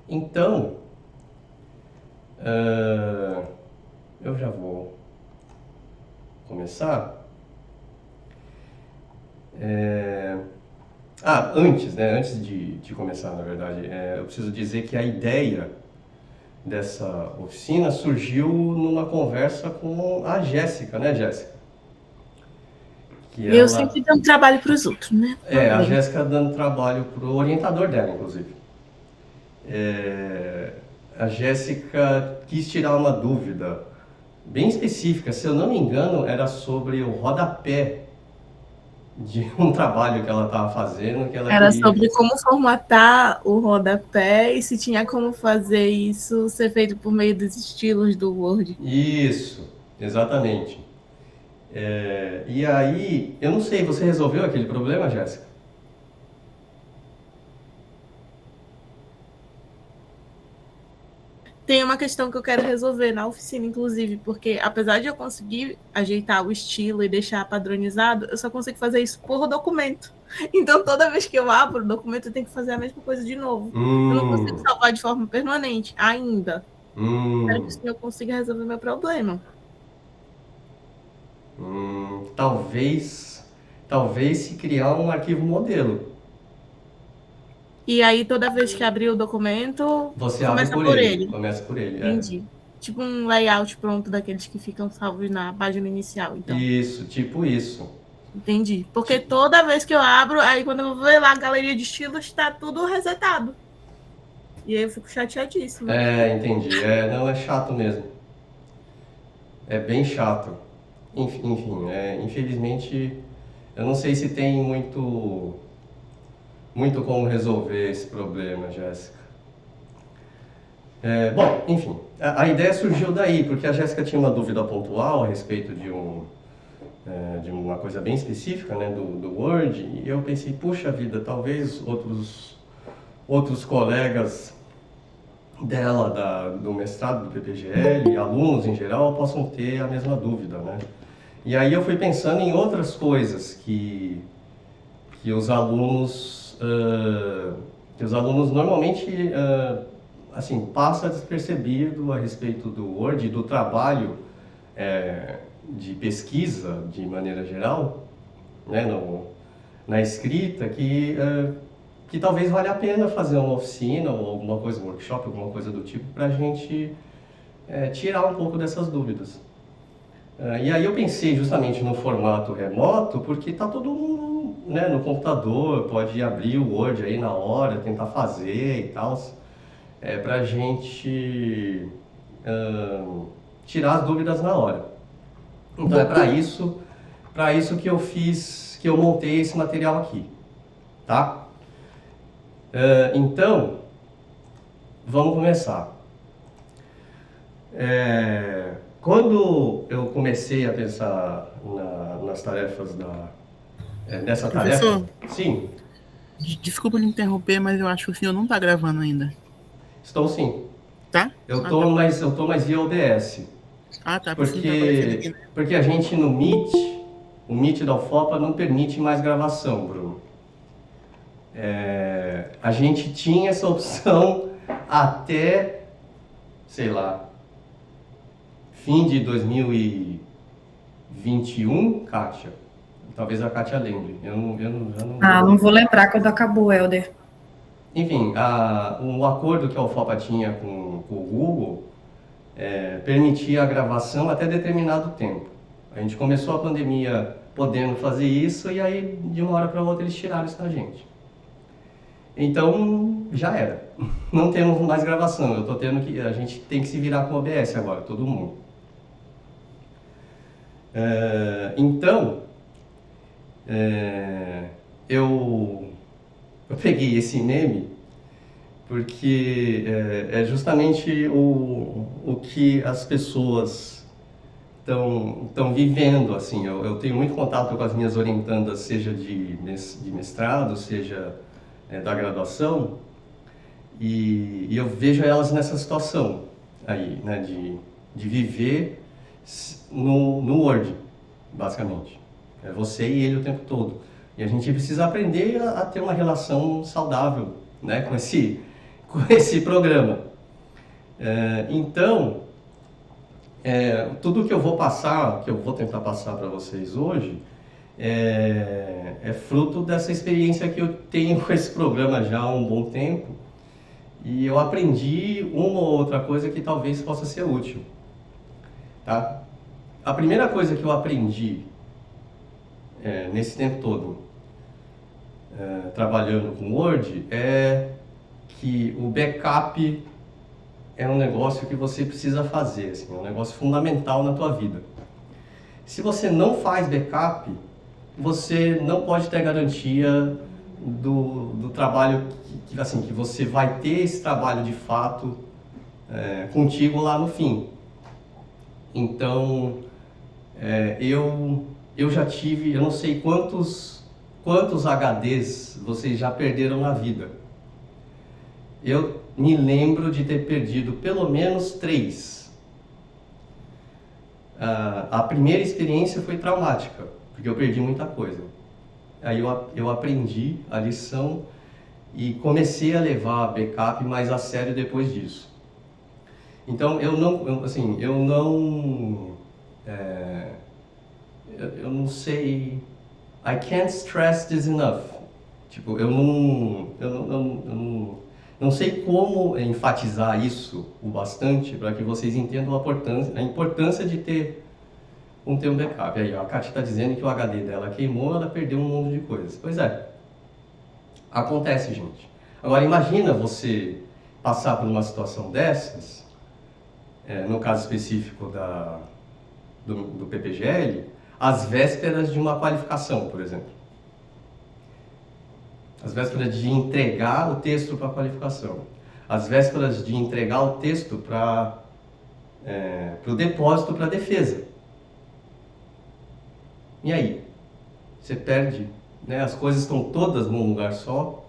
Então, eu já vou começar. Antes, né? Antes de começar, na verdade, eu preciso dizer que a ideia dessa oficina surgiu numa conversa com a Jéssica, né, Jéssica? Que Eu ela sempre dando trabalho para os outros, né? a Problema. Jéssica dando trabalho pro orientador dela, inclusive. A Jéssica quis tirar uma dúvida bem específica, se eu não me engano, era sobre o rodapé de um trabalho que ela estava fazendo, que ela Era queria. sobre como formatar o rodapé e se tinha como fazer isso ser feito por meio dos estilos do Word. Isso, exatamente. E aí, eu não sei, você resolveu aquele problema, Jéssica? Tem uma questão que eu quero resolver na oficina, inclusive, porque apesar de eu conseguir ajeitar o estilo e deixar padronizado, eu só consigo fazer isso por documento. Então, toda vez que eu abro o documento, eu tenho que fazer a mesma coisa de novo. Eu não consigo Hum, salvar de forma permanente ainda. Espero que o hum, senhor consiga resolver meu problema. talvez se criar um arquivo modelo. E aí, toda vez que abrir o documento, Você abre começa por por ele, ele. começa por ele, Entendi. Tipo um layout pronto daqueles que ficam salvos na página inicial, então. Isso, tipo isso. Entendi. Porque Ti- toda vez que eu abro, aí quando eu vou ver lá a galeria de estilos, está tudo resetado. E aí eu fico chateadíssima. Entendi. Não, é chato mesmo. É bem chato. Enfim, infelizmente, eu não sei se tem muito como resolver esse problema, Jéssica. Bom, enfim, a ideia surgiu daí, porque a Jéssica tinha uma dúvida pontual a respeito de uma coisa bem específica, né, do Word, e eu pensei, puxa vida, talvez outros colegas dela do mestrado do PPGL, alunos em geral, possam ter a mesma dúvida, né? E aí eu fui pensando em outras coisas que os alunos normalmente assim passa despercebido a respeito do Word e do trabalho de pesquisa de maneira geral, né, na escrita, que talvez valha a pena fazer uma oficina ou alguma coisa, um workshop, alguma coisa do tipo, para a gente tirar um pouco dessas dúvidas. E aí eu pensei justamente no formato remoto, porque está todo mundo, né, no computador, pode abrir o Word aí na hora, tentar fazer e tal, para a gente tirar as dúvidas na hora. Então é para isso que eu montei esse material aqui, tá? Então, vamos começar. Quando eu comecei a pensar nas tarefas nessa tarefa, Professor, sim, desculpa lhe interromper, mas eu acho que o senhor não está gravando ainda, estou sim. tá? Eu Ah, tá. tô, mas eu tô mais via OBS, Ah, tá, porque não está aparecendo aqui, porque né? porque a gente no Meet, o Meet da UFOPA não permite mais gravação, Bruno. A gente tinha essa opção até, sei lá, fim de 2021, Kátia. Talvez a Kátia lembre. Eu não Ah, vou. não vou lembrar quando acabou, Helder. Enfim, o acordo que a UFOPA tinha com o Google permitia a gravação até determinado tempo. A gente começou a pandemia podendo fazer isso e aí de uma hora para outra eles tiraram isso da gente. Então já era. Não temos mais gravação. A gente tem que se virar com o OBS agora, todo mundo. Então eu peguei esse meme porque é justamente o que as pessoas estão vivendo, assim. Eu tenho muito contato com as minhas orientandas, seja de mestrado, seja da graduação, e eu vejo elas nessa situação aí, né, de viver no Word, basicamente. É você e ele o tempo todo. E a gente precisa aprender a ter uma relação saudável, né, com esse programa. Então, tudo que eu vou passar, que eu vou tentar passar para vocês hoje, é fruto dessa experiência que eu tenho com esse programa já há um bom tempo, e eu aprendi uma ou outra coisa que talvez possa ser útil, tá? A primeira coisa que eu aprendi nesse tempo todo, trabalhando com Word, é que o backup é um negócio que você precisa fazer, assim, é um negócio fundamental na tua vida. Se você não faz backup, você não pode ter garantia do trabalho que você vai ter esse trabalho de fato contigo lá no fim. Então, eu já tive, eu não sei quantos HDs vocês já perderam na vida. Eu me lembro de ter perdido pelo menos 3. A primeira experiência foi traumática, porque eu perdi muita coisa. Aí eu aprendi a lição e comecei a levar backup mais a sério depois disso. Então eu não sei, I can't stress this enough. Tipo, eu não sei como enfatizar isso o bastante para que vocês entendam a importância de ter um backup. Aí a Kátia está dizendo que o HD dela queimou, ela perdeu um monte de coisas. Pois é, acontece, gente. Agora imagina você passar por uma situação dessas, no caso específico do PPGL, às vésperas de uma qualificação, por exemplo. Às vésperas de entregar o texto para a qualificação. Às vésperas de entregar o texto para o depósito para a defesa. E aí? Você perde, né? As coisas estão todas num lugar só.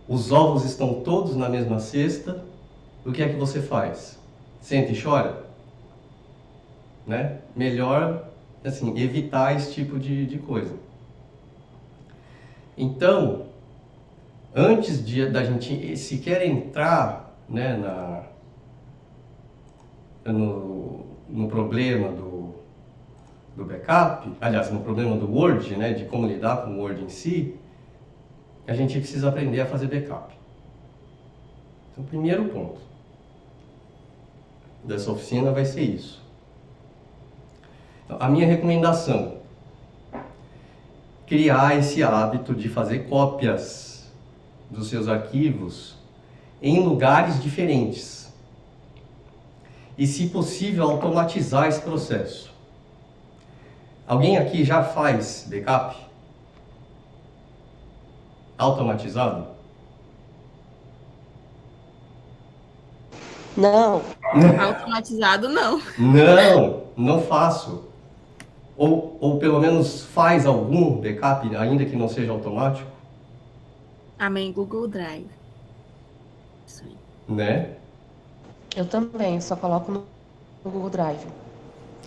Os ovos estão todos na mesma cesta. O que é que você faz? Senta e chora? Né? Melhor, assim, evitar esse tipo de coisa. Então, antes da gente sequer entrar, né, no problema do backup, aliás, no problema do Word, né, de como lidar com o Word em si, a gente precisa aprender a fazer backup. Então, o primeiro ponto dessa oficina vai ser isso. Então, a minha recomendação: criar esse hábito de fazer cópias dos seus arquivos em lugares diferentes. E, se possível, automatizar esse processo. Alguém aqui já faz backup automatizado? Não. Automatizado, não. Não faço. Ou pelo menos faz algum backup, ainda que não seja automático? Amém, Google Drive. Isso aí. Né? Eu também, só coloco no Google Drive.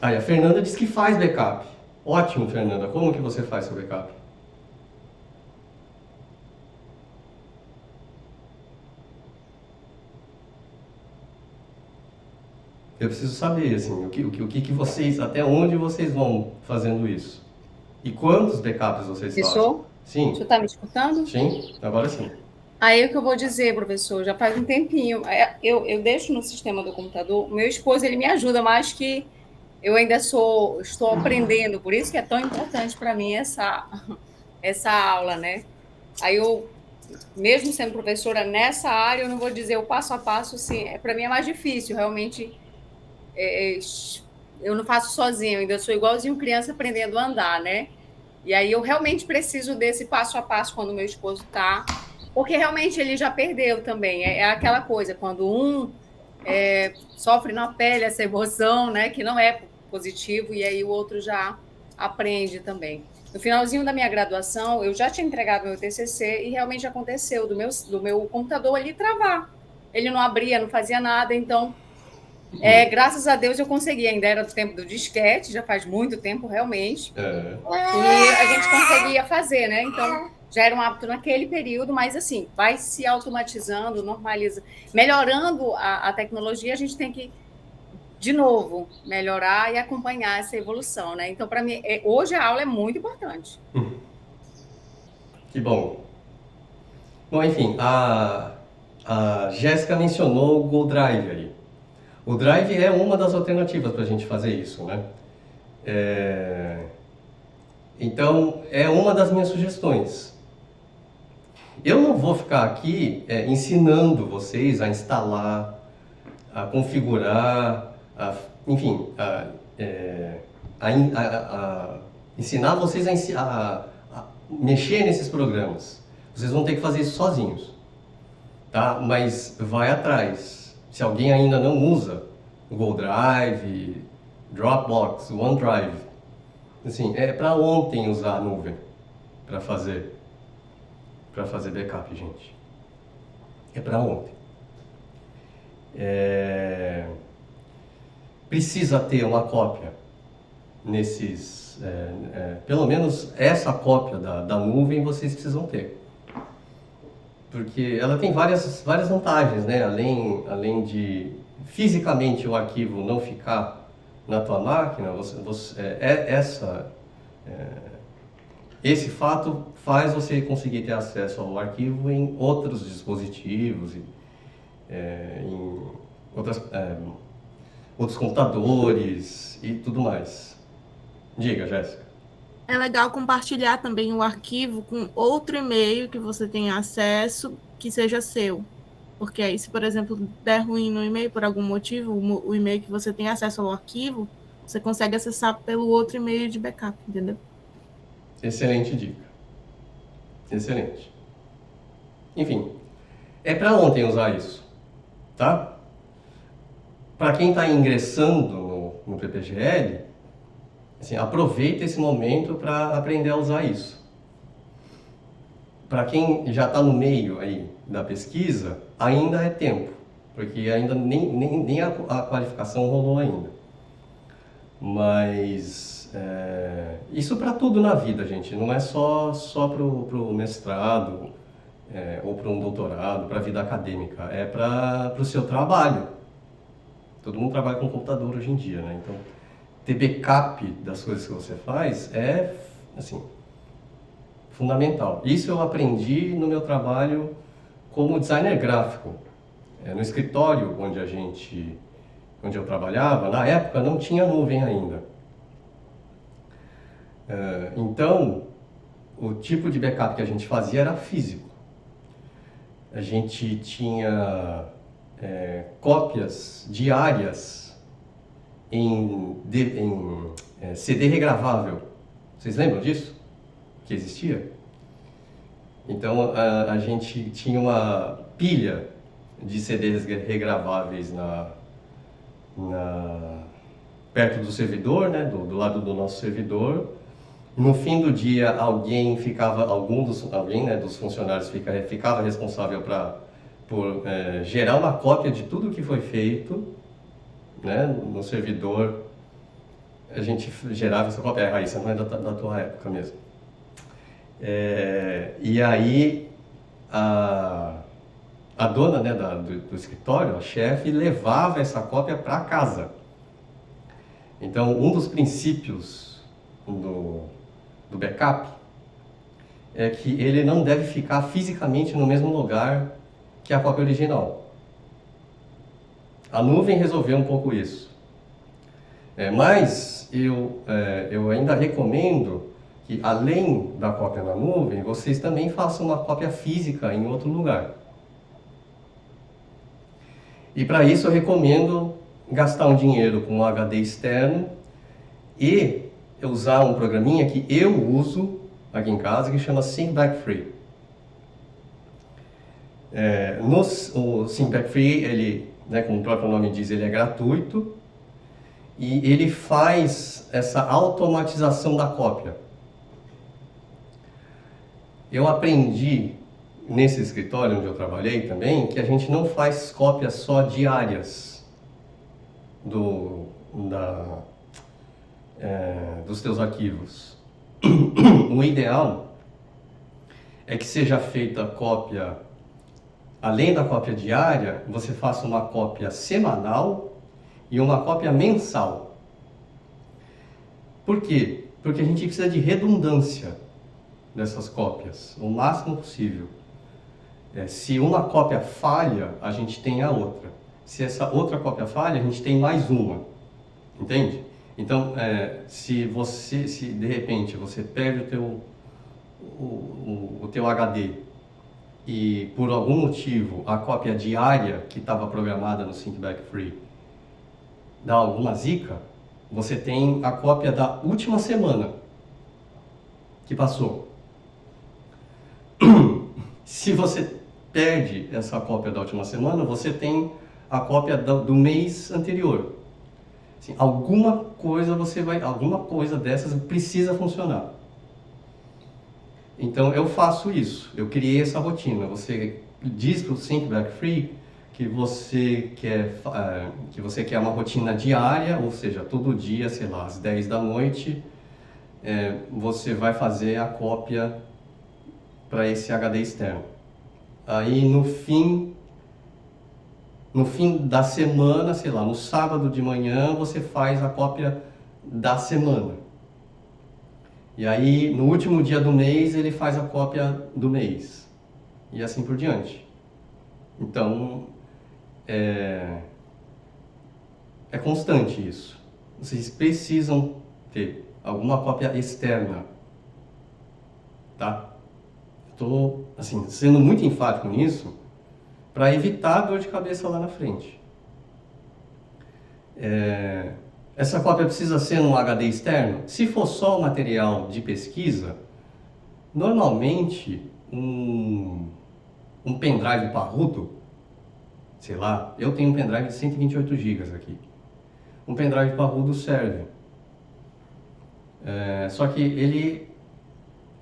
Aí a Fernanda diz que faz backup. Ótimo, Fernanda. Como que você faz seu backup? Eu preciso saber, assim, o que vocês, até onde vocês vão fazendo isso? E quantos backups vocês fazem? Professor? Sim. O senhor está me escutando? Sim, agora sim. Aí o que eu vou dizer, professor, já faz um tempinho. Eu deixo no sistema do computador, meu esposo ele me ajuda, mas que eu ainda estou aprendendo, por isso que é tão importante para mim essa aula, né? Aí eu, mesmo sendo professora nessa área, eu não vou dizer o passo a passo, assim, para mim é mais difícil, realmente. Eu não faço sozinha, eu ainda sou igualzinho criança aprendendo a andar, né? E aí eu realmente preciso desse passo a passo quando o meu esposo está, porque realmente ele já perdeu também. É aquela coisa, quando um sofre na pele essa emoção, né, que não é positivo, e aí o outro já aprende também. No finalzinho da minha graduação, eu já tinha entregado meu TCC e realmente aconteceu do meu computador ali travar. Ele não abria, não fazia nada, então, graças a Deus eu consegui. Ainda era do tempo do disquete, já faz muito tempo realmente. E a gente conseguia fazer, né? Então, já era um hábito naquele período, mas assim, vai se automatizando, normaliza, melhorando a tecnologia, a gente tem que, de novo, melhorar e acompanhar essa evolução, né? Então, para mim, hoje a aula é muito importante. Que bom. Bom, enfim, a Jéssica mencionou o Google Drive aí. O Drive é uma das alternativas para a gente fazer isso, né? Então, é uma das minhas sugestões. Eu não vou ficar aqui ensinando vocês a instalar, a configurar, enfim, ensinar vocês a mexer nesses programas. Vocês vão ter que fazer isso sozinhos, tá? Mas vai atrás. Se alguém ainda não usa o Google Drive, Dropbox, OneDrive, assim, é para ontem usar a nuvem para fazer backup, gente. É para ontem. Precisa ter uma cópia nesses, pelo menos essa cópia da nuvem vocês precisam ter. Porque ela tem várias vantagens, né? Além de fisicamente o arquivo não ficar na tua máquina, esse fato faz você conseguir ter acesso ao arquivo em outros dispositivos, em outros computadores e tudo mais. Diga, Jéssica. É legal compartilhar também o arquivo com outro e-mail que você tenha acesso, que seja seu. Porque aí, se, por exemplo, der ruim no e-mail por algum motivo, o e-mail que você tem acesso ao arquivo, você consegue acessar pelo outro e-mail de backup, entendeu? Excelente dica. Excelente. Enfim, é para ontem usar isso, tá? Para quem está ingressando no PPGL, assim, aproveita esse momento para aprender a usar isso. Para quem já está no meio aí da pesquisa, ainda é tempo, porque ainda nem a qualificação rolou ainda. Mas isso para tudo na vida, gente, não é só para o mestrado ou para um doutorado, para a vida acadêmica, é para o seu trabalho. Todo mundo trabalha com computador hoje em dia, né? Então, ter backup das coisas que você faz é, assim, fundamental. Isso eu aprendi no meu trabalho como designer gráfico. No escritório onde eu trabalhava, na época não tinha nuvem ainda. Então, o tipo de backup que a gente fazia era físico. A gente tinha cópias diárias em CD regravável. Vocês lembram disso? Que existia? Então a gente tinha uma pilha de CDs regraváveis perto do servidor, né? do lado do nosso servidor. No fim do dia, alguém dos funcionários ficava responsável por gerar uma cópia de tudo que foi feito, né, no servidor. A gente gerava essa cópia. Raíssa, não é da tua época mesmo. E aí a dona, né, do escritório, a chefe, levava essa cópia para casa. Então, um dos princípios do backup é que ele não deve ficar fisicamente no mesmo lugar que a cópia original. A nuvem resolveu um pouco isso. Mas eu ainda recomendo que, além da cópia na nuvem, vocês também façam uma cópia física em outro lugar. E para isso eu recomendo gastar um dinheiro com um HD externo e usar um programinha que eu uso aqui em casa, que chama Sync Back Free. O Sync Back Free, ele, né, como o próprio nome diz, ele é gratuito e ele faz essa automatização da cópia. Eu aprendi nesse escritório onde eu trabalhei também que a gente não faz cópias só diárias dos teus arquivos. O ideal é que seja feita a cópia, além da cópia diária, você faça uma cópia semanal e uma cópia mensal. Por quê? Porque a gente precisa de redundância dessas cópias, o máximo possível. Se uma cópia falha, a gente tem a outra. Se essa outra cópia falha, a gente tem mais uma. Entende? Então, se de repente você perde o teu HD e por algum motivo a cópia diária que estava programada no ThinkBack Free dá alguma zica, você tem a cópia da última semana que passou. Se você perde essa cópia da última semana, você tem a cópia do mês anterior. Assim, alguma coisa dessas precisa funcionar. Então eu faço isso, eu criei essa rotina. Você diz para o ThinkBack Free que você quer uma rotina diária, ou seja, todo dia, sei lá, às 10 da noite, você vai fazer a cópia para esse HD externo. Aí no fim da semana, sei lá, no sábado de manhã, você faz a cópia da semana. E aí no último dia do mês ele faz a cópia do mês. E assim por diante. Então, é constante isso. Vocês precisam ter alguma cópia externa, tá? Estou, assim, sendo muito enfático nisso para evitar dor de cabeça lá na frente. Essa cópia precisa ser num HD externo? Se for só o material de pesquisa, normalmente um pendrive parrudo, sei lá, eu tenho um pendrive de 128 GB aqui. Um pendrive parrudo serve. Só que ele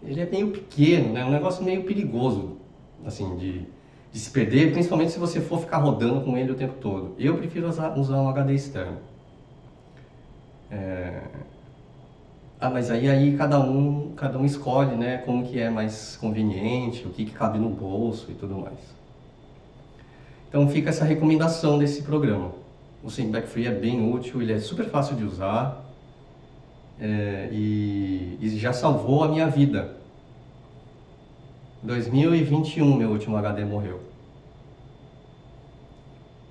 é meio pequeno, né? Um negócio meio perigoso, assim, de se perder, principalmente se você for ficar rodando com ele o tempo todo. Eu prefiro usar um HD externo. Mas aí cada um escolhe, né, como que é mais conveniente, o que cabe no bolso e tudo mais. Então fica essa recomendação desse programa. O ThinkBack Free é bem útil, ele é super fácil de usar e já salvou a minha vida. Em 2021 meu último HD morreu.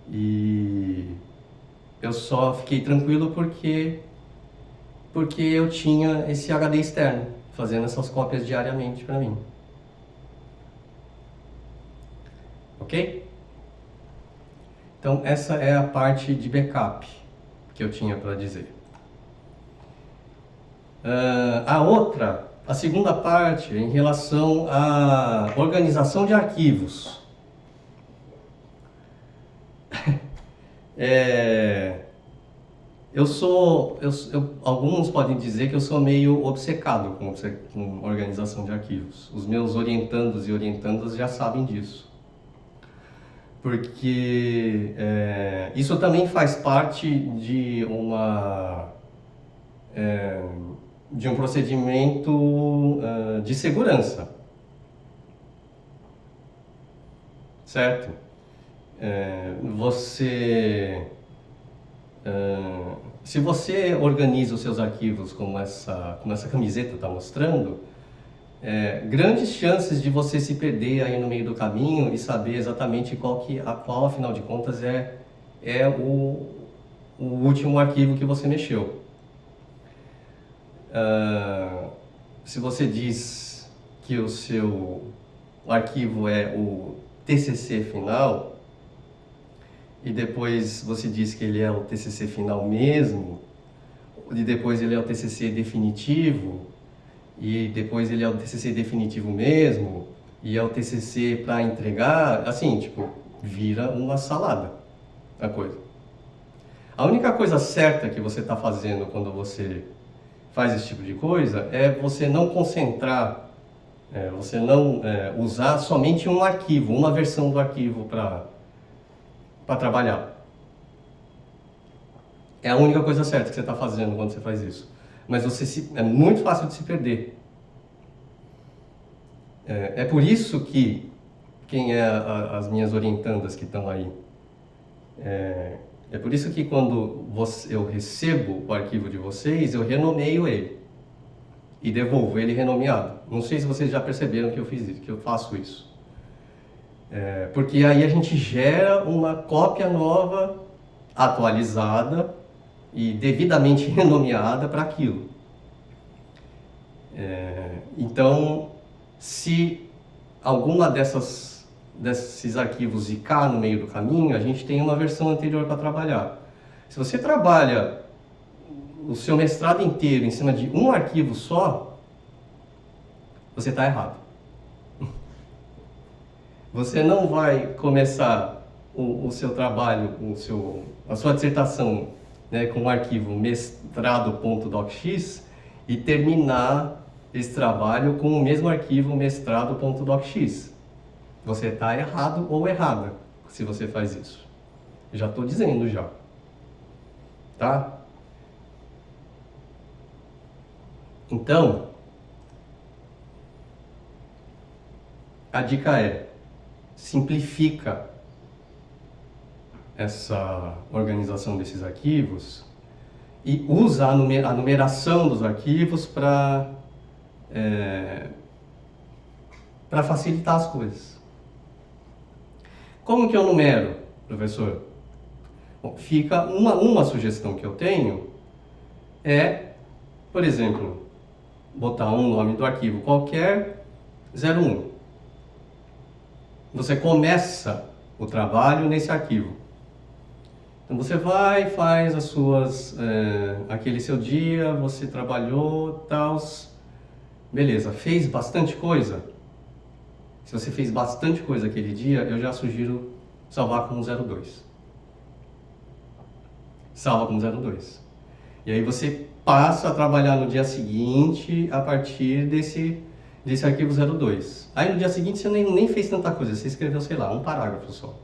E eu só fiquei tranquilo porque eu tinha esse HD externo, fazendo essas cópias diariamente para mim. Ok? Então essa é a parte de backup que eu tinha para dizer. A segunda parte é em relação à organização de arquivos. Alguns podem dizer que eu sou meio obcecado com organização de arquivos. Os meus orientandos e orientandas já sabem disso. Porque isso também faz parte de um procedimento de segurança. Certo? Se você organiza os seus arquivos como essa camiseta está mostrando, grandes chances de você se perder aí no meio do caminho e saber exatamente qual, afinal de contas, é o último arquivo que você mexeu. Se você diz que o seu arquivo é o TCC final, e depois você diz que ele é o TCC final mesmo, e depois ele é o TCC definitivo, e depois ele é o TCC definitivo mesmo, e é o TCC para entregar, assim, tipo, vira uma salada a coisa. A única coisa certa que você está fazendo quando você faz esse tipo de coisa é você não concentrar, você não usar somente um arquivo, uma versão do arquivo para trabalhar. É a única coisa certa que você está fazendo quando você faz isso. Mas é muito fácil de se perder. É por isso que quem é as minhas orientandas que estão aí, é por isso que quando eu recebo o arquivo de vocês, eu renomeio ele e devolvo ele renomeado. Não sei se vocês já perceberam que eu fiz isso, que eu faço isso. Porque aí a gente gera uma cópia nova, atualizada e devidamente renomeada para aquilo. Então, se alguma desses arquivos zicar no meio do caminho, a gente tem uma versão anterior para trabalhar. Se você trabalha o seu mestrado inteiro em cima de um arquivo só, você está errado. Você não vai começar o seu trabalho, a sua dissertação, né, com o arquivo mestrado.docx e terminar esse trabalho com o mesmo arquivo mestrado.docx. Você está errado ou errada se você faz isso. Eu já estou dizendo já. Tá? Então, a dica é: simplifica essa organização desses arquivos e usa a numeração dos arquivos para facilitar as coisas. Como que eu numero, professor? Bom, fica uma sugestão que eu tenho por exemplo, botar um nome do arquivo qualquer, 01. Você começa o trabalho nesse arquivo. Então você vai, faz as suas, aquele seu dia, você trabalhou, tal, beleza, fez bastante coisa? Se você fez bastante coisa aquele dia, eu já sugiro salvar como 02. Salva como 02. E aí você passa a trabalhar no dia seguinte a partir desse arquivo 02. Aí no dia seguinte você nem fez tanta coisa, você escreveu, sei lá, um parágrafo só.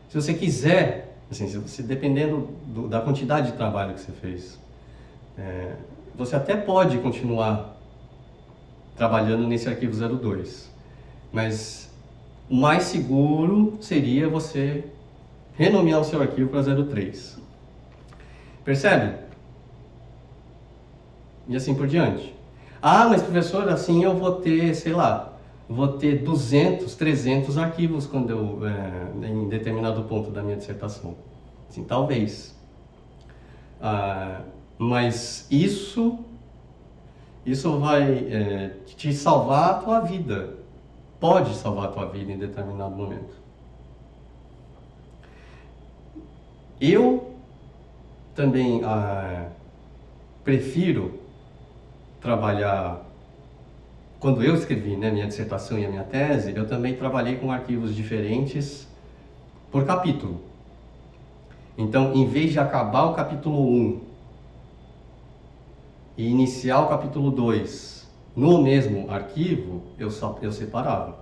Se você quiser, assim, dependendo da quantidade de trabalho que você fez, você até pode continuar trabalhando nesse arquivo 02. Mas o mais seguro seria você renomear o seu arquivo para 03. Percebe? E assim por diante. Ah, mas professor, assim eu vou ter, sei lá, 200, 300 arquivos quando em determinado ponto da minha dissertação. Assim, talvez. Mas isso vai te salvar a tua vida. Pode salvar a tua vida em determinado momento. Eu também prefiro trabalhar. Quando eu escrevi, né, minha dissertação e a minha tese, eu também trabalhei com arquivos diferentes por capítulo. Então, em vez de acabar o capítulo 1 e iniciar o capítulo 2 no mesmo arquivo, eu separava.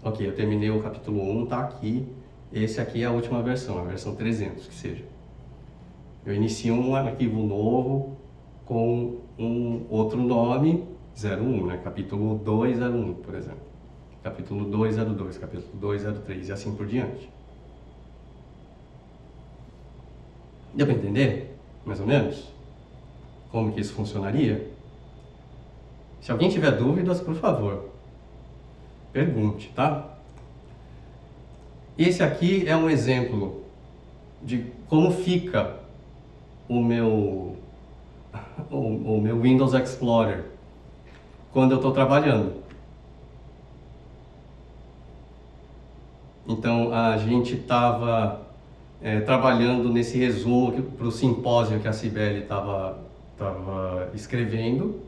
Ok, eu terminei o capítulo 1, tá aqui. Esse aqui é a última versão, a versão 300, que seja. Eu inicio um arquivo novo com um outro nome, 01, né? Capítulo 201, por exemplo. Capítulo 202, capítulo 203 e assim por diante. Deu para entender, mais ou menos, como que isso funcionaria? Se alguém tiver dúvidas, por favor, pergunte, tá? Esse aqui é um exemplo de como fica o meu Windows Explorer quando eu estou trabalhando. Então a gente estava trabalhando nesse resumo para o simpósio que a Cibele estava escrevendo,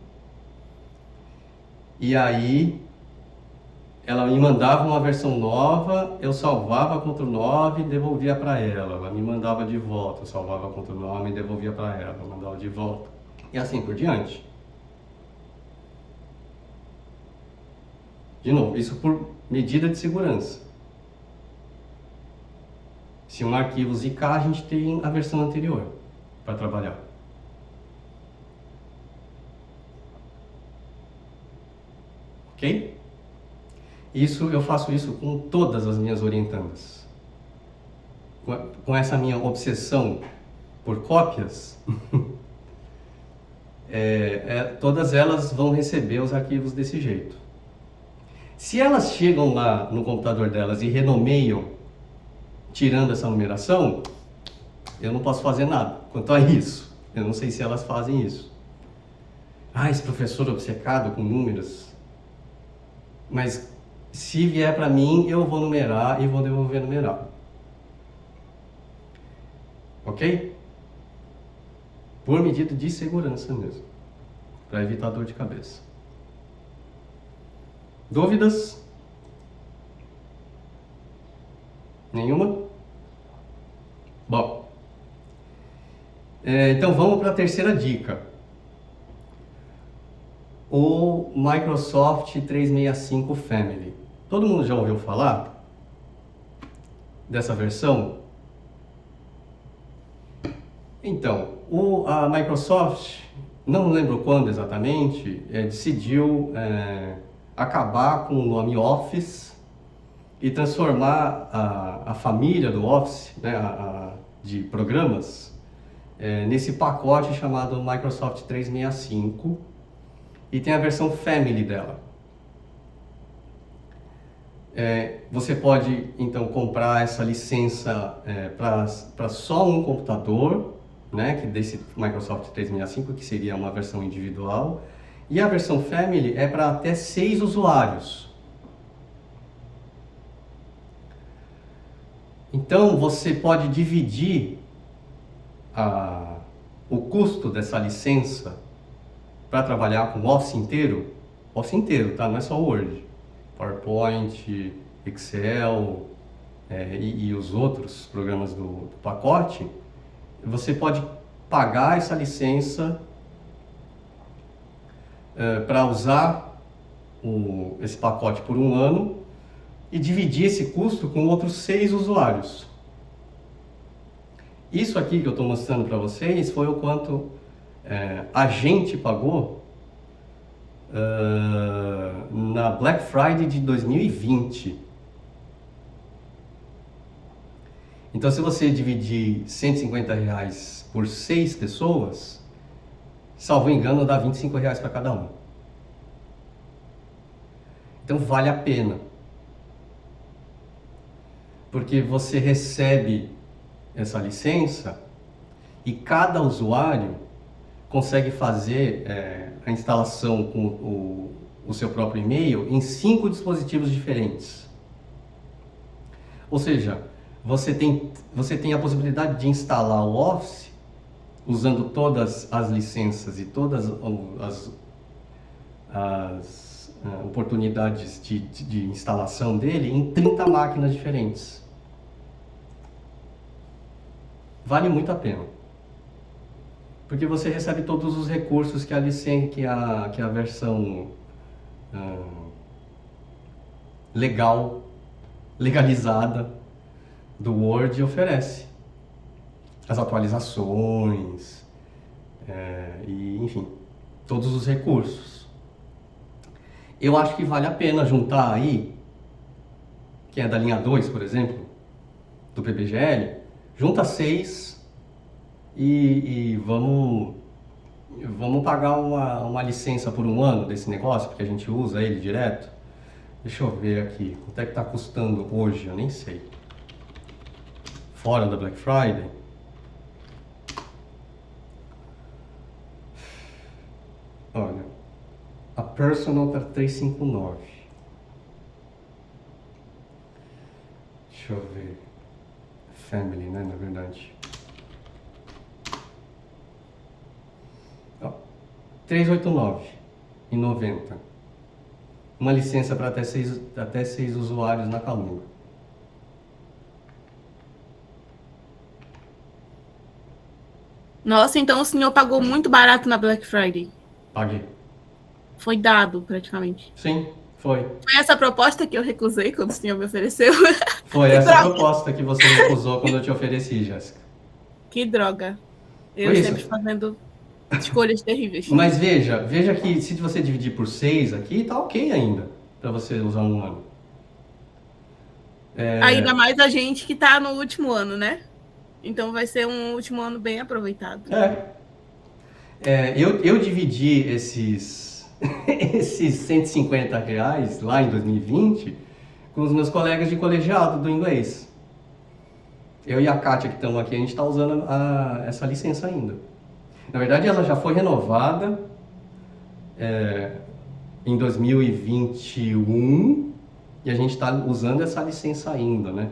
e aí ela me mandava uma versão nova, eu salvava Ctrl 9 e devolvia para ela. Ela me mandava de volta, eu salvava Ctrl 9 e devolvia para ela, eu mandava de volta. E assim por diante. De novo, isso por medida de segurança. Se um arquivo zicar, a gente tem a versão anterior para trabalhar. Ok? Eu faço isso com todas as minhas orientandas. Com essa minha obsessão por cópias, todas elas vão receber os arquivos desse jeito. Se elas chegam lá no computador delas e renomeiam, tirando essa numeração, eu não posso fazer nada quanto a isso. Eu não sei se elas fazem isso. Esse professor obcecado com números. Mas se vier para mim, eu vou numerar e vou devolver numerado. Ok? Por medida de segurança mesmo. Para evitar dor de cabeça. Dúvidas? Nenhuma? Bom. Então vamos para a terceira dica. O Microsoft 365 Family. Todo mundo já ouviu falar dessa versão? Então, a Microsoft, não lembro quando exatamente, decidiu acabar com o nome Office e transformar a família do Office, né, de programas, nesse pacote chamado Microsoft 365, e tem a versão Family dela. Você pode então comprar essa licença para só um computador, né, que desse Microsoft 365, que seria uma versão individual, e a versão Family é para até 6 usuários. Então você pode dividir o custo dessa licença para trabalhar com o Office inteiro, tá? Não é só Word, PowerPoint, Excel e os outros programas do pacote. Você pode pagar essa licença para usar esse pacote por um ano e dividir esse custo com outros 6 usuários. Isso aqui que eu estou mostrando para vocês foi o quanto a gente pagou na Black Friday de 2020. Então, se você dividir R$150 por 6 pessoas, salvo engano, dá R$25 para cada um. Então, vale a pena. Porque você recebe essa licença e cada usuário consegue fazer a instalação com o seu próprio e-mail em 5 dispositivos diferentes. Ou seja, você tem a possibilidade de instalar o Office usando todas as licenças e todas as oportunidades de instalação dele em 30 máquinas diferentes. Vale muito a pena. Porque você recebe todos os recursos que a licença, que a versão legalizada do Word oferece. As atualizações, e enfim, todos os recursos. Eu acho que vale a pena juntar aí, que é da linha 2, por exemplo, do PBGL, junta 6 e vamos pagar uma licença por um ano desse negócio, porque a gente usa ele direto. Deixa eu ver aqui, quanto é que está custando hoje, eu nem sei. Fora da Black Friday. Olha, a Personal está 359. Deixa eu ver. Family, né, na verdade. Ó, 389,90. Uma licença para até 6 usuários na Calunga. Nossa, então o senhor pagou muito barato na Black Friday. Paguei. Foi dado, praticamente. Sim, foi. Foi essa proposta que eu recusei quando o senhor me ofereceu? Foi essa proposta que você recusou quando eu te ofereci, Jéssica. Que droga. Eu Foi sempre isso. fazendo escolhas terríveis. Mas veja que se você dividir por 6 aqui, tá ok ainda, para você usar um ano. Ainda mais a gente que tá no último ano, né? Então vai ser um último ano bem aproveitado. Eu dividi esses, esses R$ 150 lá em 2020 com os meus colegas de colegiado do inglês. Eu e a Kátia que estamos aqui, a gente está usando essa licença ainda. Na verdade, ela já foi renovada em 2021 e a gente está usando essa licença ainda, né?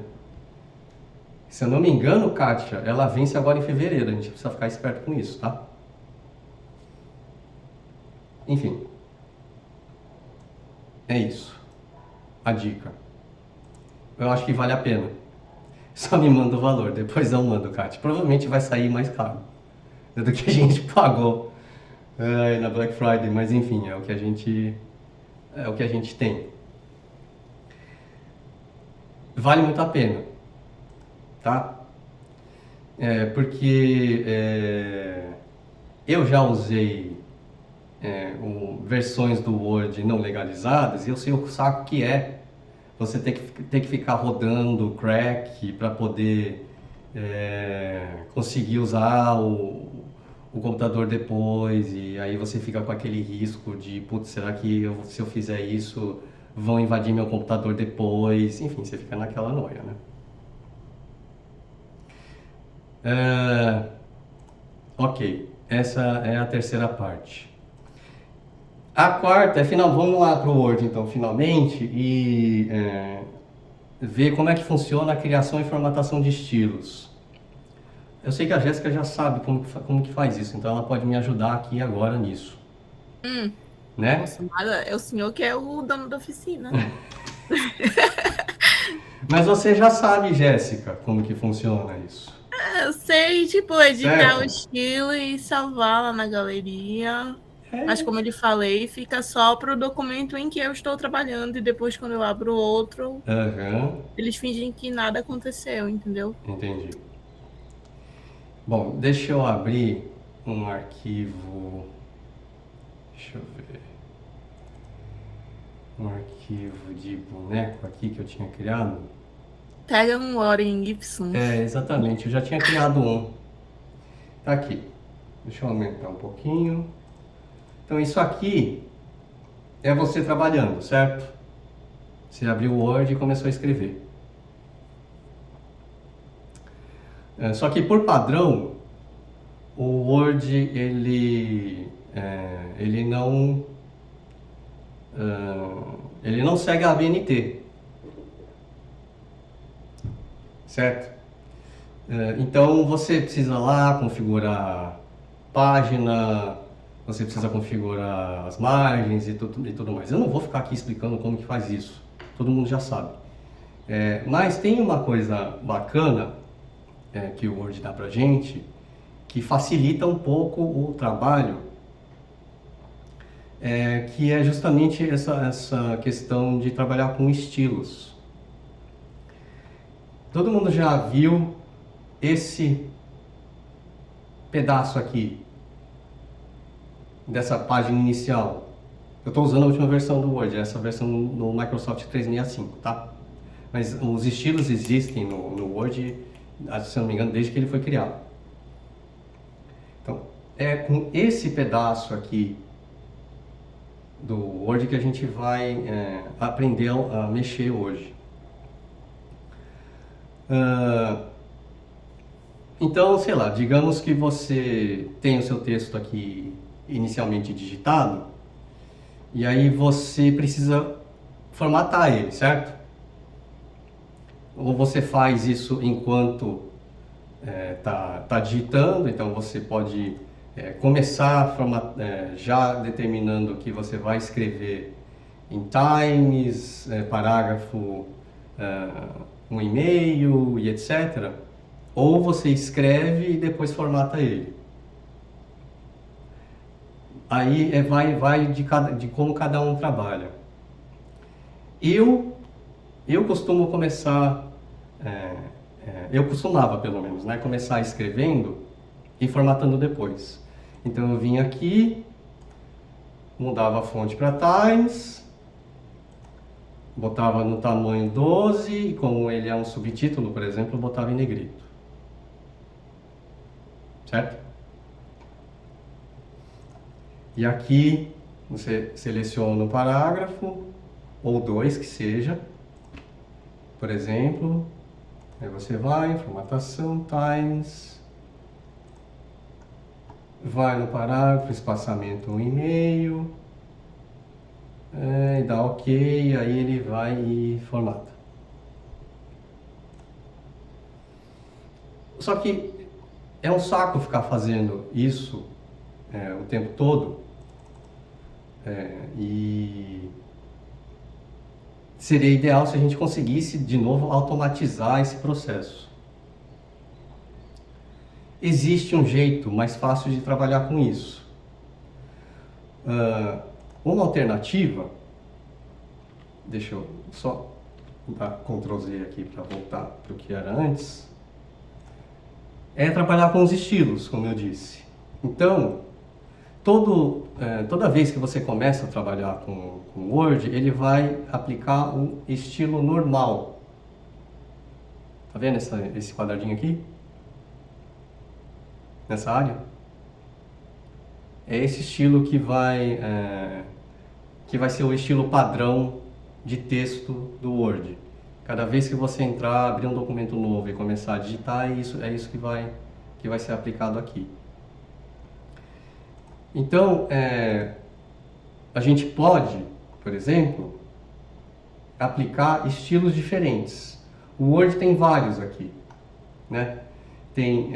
Se eu não me engano, Kátia, ela vence agora em fevereiro. A gente precisa ficar esperto com isso, tá? Enfim. É isso. A dica. Eu acho que vale a pena. Só me manda o valor, depois eu mando, Kátia. Provavelmente vai sair mais caro do que a gente pagou na Black Friday, mas enfim, é o que a gente tem. Vale muito a pena, tá? Porque eu já usei versões do Word não legalizadas e eu sei o saco que é você ter que ficar rodando crack para poder conseguir usar o computador depois, e aí você fica com aquele risco de, putz, será que se eu fizer isso vão invadir meu computador depois? Enfim, você fica naquela noia, né? Ok, essa é a terceira parte. A quarta vamos lá para o Word então, finalmente, e ver como é que funciona a criação e formatação de estilos. Eu sei que a Jéssica já sabe como que faz isso, então ela pode me ajudar aqui agora nisso. Né? Nossa, é o senhor que é o dono da oficina. Mas você já sabe, Jéssica, como que funciona isso. Eu sei, tipo, editar Certo. o estilo e salvar lá na galeria. Mas como eu lhe falei, fica só pro documento em que eu estou trabalhando, e depois quando eu abro outro, eles fingem que nada aconteceu, entendeu? Entendi. Bom, deixa eu abrir um arquivo. Deixa eu ver. Um arquivo de boneco aqui que eu tinha criado. Pega um Lorem Ipsum. Exatamente, eu já tinha criado um. Tá aqui. Deixa eu aumentar um pouquinho. Então isso aqui é você trabalhando, certo? Você abriu o Word e começou a escrever. Só que por padrão, o Word ele não segue a ABNT, certo? Então você precisa lá configurar página, você precisa configurar as margens e tudo mais. Eu não vou ficar aqui explicando como que faz isso, todo mundo já sabe. Mas tem uma coisa bacana que o Word dá pra gente, que facilita um pouco o trabalho, que é justamente essa questão de trabalhar com estilos. Todo mundo já viu esse pedaço aqui, dessa página inicial. Eu estou usando a última versão do Word, essa versão no Microsoft 365, tá? Mas os estilos existem no Word, se não me engano, desde que ele foi criado. Então, é com esse pedaço aqui do Word que a gente vai aprender a mexer hoje. Então, sei lá, digamos que você tem o seu texto aqui inicialmente digitado, e aí você precisa formatar ele, certo? Ou você faz isso enquanto tá digitando, então você pode começar já determinando que você vai escrever em Times, parágrafo, um e-mail e etc. Ou você escreve e depois formata ele. Aí vai de como cada um trabalha. Eu costumo começar, eu costumava pelo menos, né, começar escrevendo e formatando depois. Então eu vinha aqui, mudava a fonte para Times, botava no tamanho 12 e como ele é um subtítulo, por exemplo, eu botava em negrito. Certo? E aqui você seleciona o parágrafo, ou dois que seja, por exemplo, aí você vai, formatação, Times, vai no parágrafo, espaçamento 1,5, e dá OK, aí ele vai e formata. Só que é um saco ficar fazendo isso o tempo todo, e seria ideal se a gente conseguisse de novo automatizar esse processo. Existe um jeito mais fácil de trabalhar com isso. Uma alternativa, deixa eu só dar Ctrl Z aqui para voltar para o que era antes, é trabalhar com os estilos, como eu disse. Então, toda vez que você começa a trabalhar com Word, ele vai aplicar um estilo normal. Tá vendo esse quadradinho aqui? Nessa área? É esse estilo que vai ser o estilo padrão de texto do Word. Cada vez que você entrar, abrir um documento novo e começar a digitar, é isso que vai ser aplicado aqui. Então, a gente pode, por exemplo, aplicar estilos diferentes. O Word tem vários aqui, né? Tem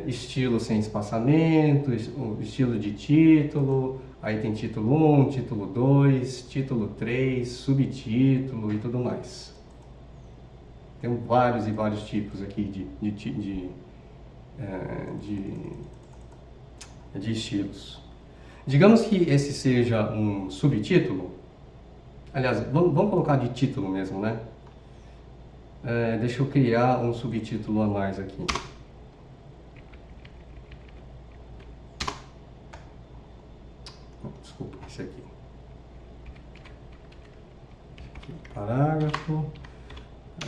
estilo sem espaçamento, estilo de título, aí tem título 1, título 2, título 3, subtítulo e tudo mais. Tem vários e vários tipos aqui de estilos. Digamos que esse seja um subtítulo. Aliás, vamos colocar de título mesmo, né? Deixa eu criar um subtítulo a mais aqui. Desculpa, esse aqui. Parágrafo.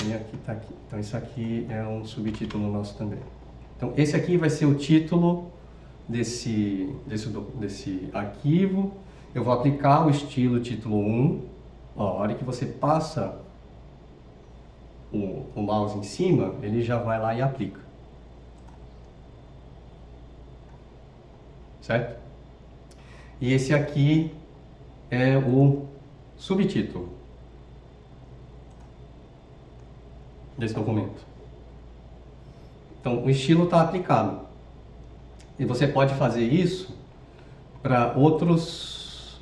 Aí aqui tá aqui. Então isso aqui é um subtítulo nosso também. Então esse aqui vai ser o título desse arquivo. Eu vou aplicar o estilo título 1. Ó, a hora que você passa o mouse em cima, ele já vai lá e aplica. Certo? E esse aqui é o subtítulo desse documento. Então, o estilo está aplicado. E você pode fazer isso para outros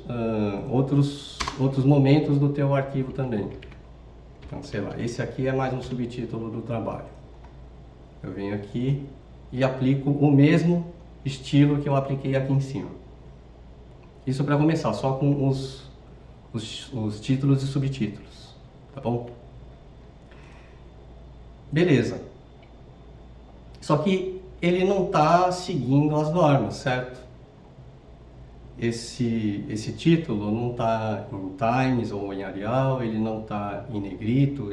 momentos do teu arquivo também. Então, sei lá, esse aqui é mais um subtítulo do trabalho. Eu venho aqui e aplico o mesmo estilo que eu apliquei aqui em cima. Isso para começar, só com os títulos e subtítulos, tá bom? Beleza. Só que ele não está seguindo as normas, certo? Esse título não está em Times ou em Arial, ele não está em negrito,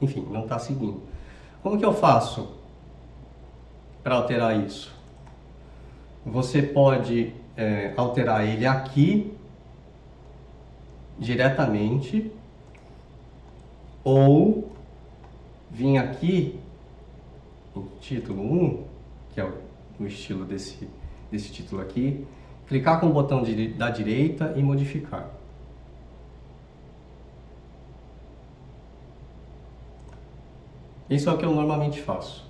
enfim, não está seguindo. Como que eu faço para alterar isso? Você pode alterar ele aqui diretamente, ou vir aqui em título 1, que é o estilo desse título aqui, clicar com o botão da direita e modificar. Isso é o que eu normalmente faço.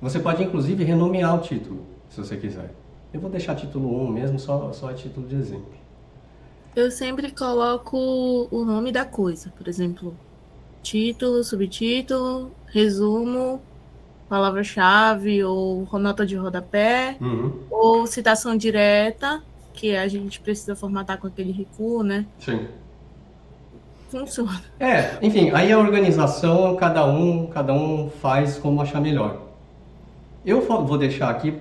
Você pode inclusive renomear o título, se você quiser. Eu vou deixar título 1 mesmo, só a título de exemplo. Eu sempre coloco o nome da coisa, por exemplo, título, subtítulo, resumo, palavra-chave ou nota de rodapé, ou citação direta, que a gente precisa formatar com aquele recuo, né? Sim. Funciona. Enfim, aí a organização, cada um faz como achar melhor. Eu vou deixar aqui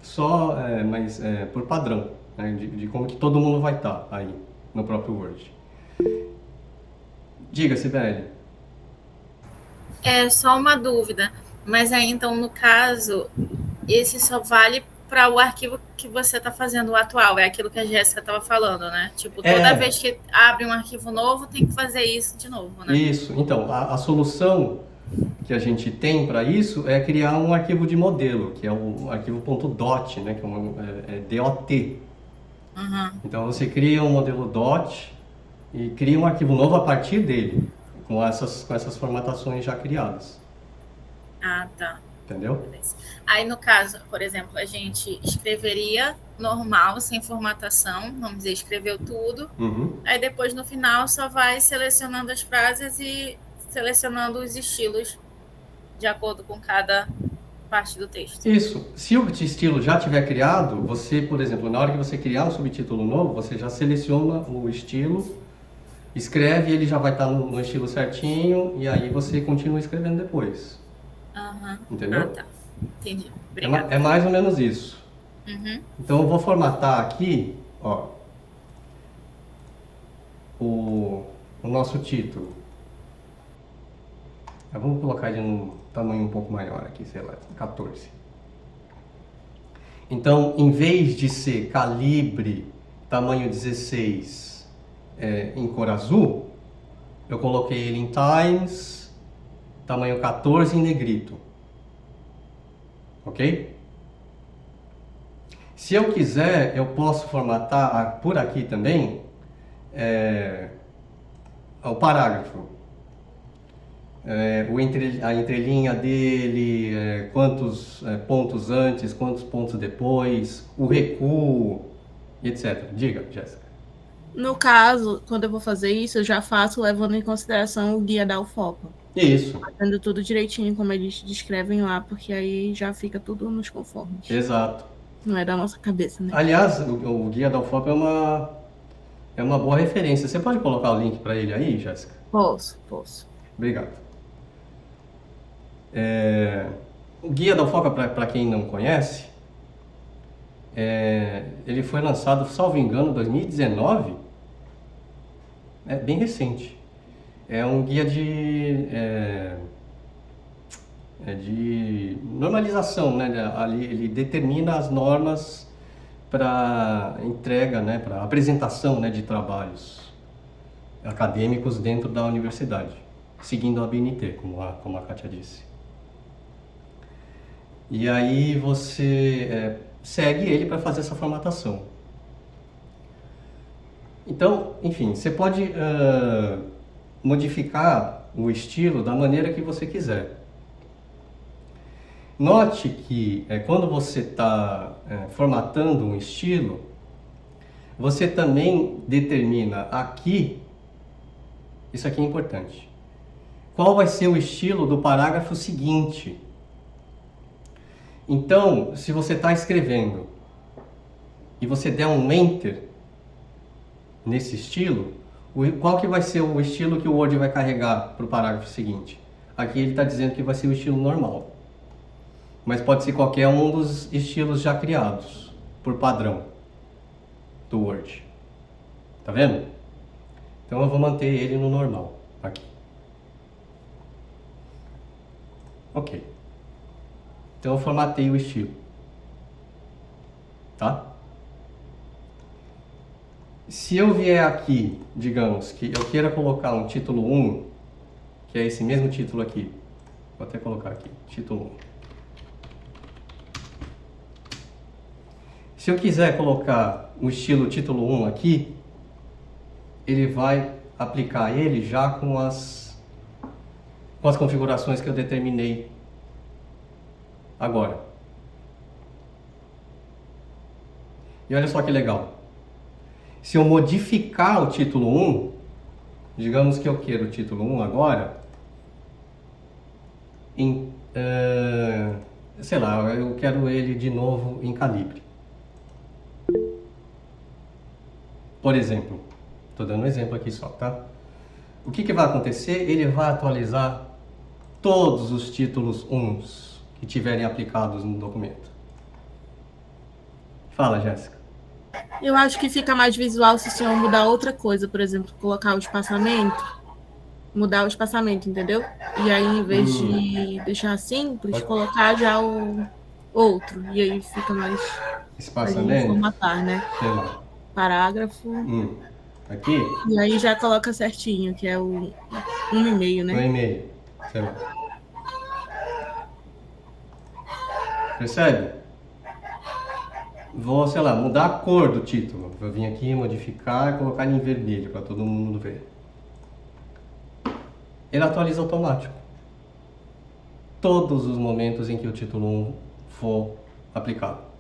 só, por padrão, né, de como que todo mundo vai estar aí no próprio Word. Diga, Sibeli. É só uma dúvida, mas aí então, no caso, esse só vale para o arquivo que você está fazendo o atual, é aquilo que a Jéssica estava falando, né? Tipo, toda vez que abre um arquivo novo, tem que fazer isso de novo, né? Isso. Então, a solução que a gente tem para isso é criar um arquivo de modelo, que é o arquivo .dot, né? Que é DOT. Uhum. Então, você cria um modelo DOT e cria um arquivo novo a partir dele, com essas formatações já criadas. Ah, tá. Entendeu? Beleza. Aí, no caso, por exemplo, a gente escreveria normal, sem formatação, vamos dizer, escreveu tudo. Uhum. Aí depois, no final, só vai selecionando as frases e selecionando os estilos de acordo com cada parte do texto. Isso. Se o estilo já tiver criado, você, por exemplo, na hora que você criar um subtítulo novo, você já seleciona o estilo, escreve, ele já vai estar no estilo certinho, e aí você continua escrevendo depois. Uhum. Entendeu? Ah, tá. Entendi. Obrigada. É mais ou menos isso. Uhum. Então eu vou formatar aqui, ó, o nosso título. Vamos colocar ele num tamanho um pouco maior aqui, sei lá, 14. Então, em vez de ser calibre tamanho 16 em cor azul, eu coloquei ele em Times, tamanho 14 em negrito. Ok? Se eu quiser, eu posso formatar por aqui também o parágrafo. A entrelinha dele, quantos pontos antes, quantos pontos depois, o recuo, etc. Diga, Jéssica. No caso, quando eu vou fazer isso, eu já faço levando em consideração o guia da UFOPA. Isso. Fazendo tudo direitinho, como eles descrevem lá, porque aí já fica tudo nos conformes. Exato. Não é da nossa cabeça, né? Aliás, o guia da UFOP é uma boa referência. Você pode colocar o link para ele aí, Jéssica? Posso. Obrigado. O guia da UFOP, para quem não conhece, ele foi lançado, salvo engano, em 2019. É bem recente. É um guia de normalização, né? Ali ele determina as normas para entrega, né? Para apresentação, né? De trabalhos acadêmicos dentro da universidade, seguindo a BNT, como a Kátia disse. E aí você segue ele para fazer essa formatação. Então, enfim, você pode modificar o estilo da maneira que você quiser. Note que quando você está formatando um estilo, você também determina aqui, isso aqui é importante, qual vai ser o estilo do parágrafo seguinte. Então, se você está escrevendo e você der um Enter nesse estilo, qual que vai ser o estilo que o Word vai carregar para o parágrafo seguinte? Aqui ele está dizendo que vai ser o estilo normal. Mas pode ser qualquer um dos estilos já criados, por padrão, do Word. Tá vendo? Então eu vou manter ele no normal, aqui. Ok. Então eu formatei o estilo. Tá? Se eu vier aqui, digamos que eu queira colocar um título 1, que é esse mesmo título aqui. Vou até colocar aqui, título 1. Se eu quiser colocar o estilo título 1 aqui, ele vai aplicar ele já com as configurações que eu determinei agora. E olha só que legal. Se eu modificar o título 1, digamos que eu quero o título 1 agora, sei lá, eu quero ele de novo em calibre. Por exemplo, estou dando um exemplo aqui só, tá? O que vai acontecer? Ele vai atualizar todos os títulos 1s que tiverem aplicados no documento. Fala, Jéssica. Eu acho que fica mais visual se o senhor mudar outra coisa, por exemplo, colocar o espaçamento. mudar o espaçamento, entendeu? E aí, em vez de deixar simples, colocar já o outro. E aí fica mais Espaçamento? formatar, né? Sei lá. Parágrafo. Aqui? E aí já coloca certinho, que é o 1,5, né? 1,5. Sei lá. Percebe? Vou, sei lá, mudar a cor do título. Vou vir aqui, modificar e colocar ele em vermelho para todo mundo ver. Ele atualiza automático. Todos os momentos em que o título 1 for aplicado.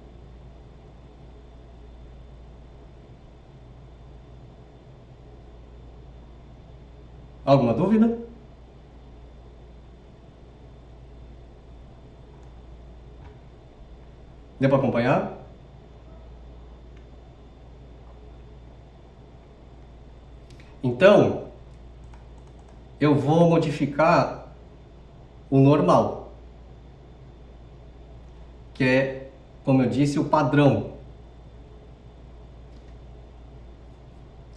Alguma dúvida? Deu para acompanhar? Então, eu vou modificar o normal, que é, como eu disse, o padrão.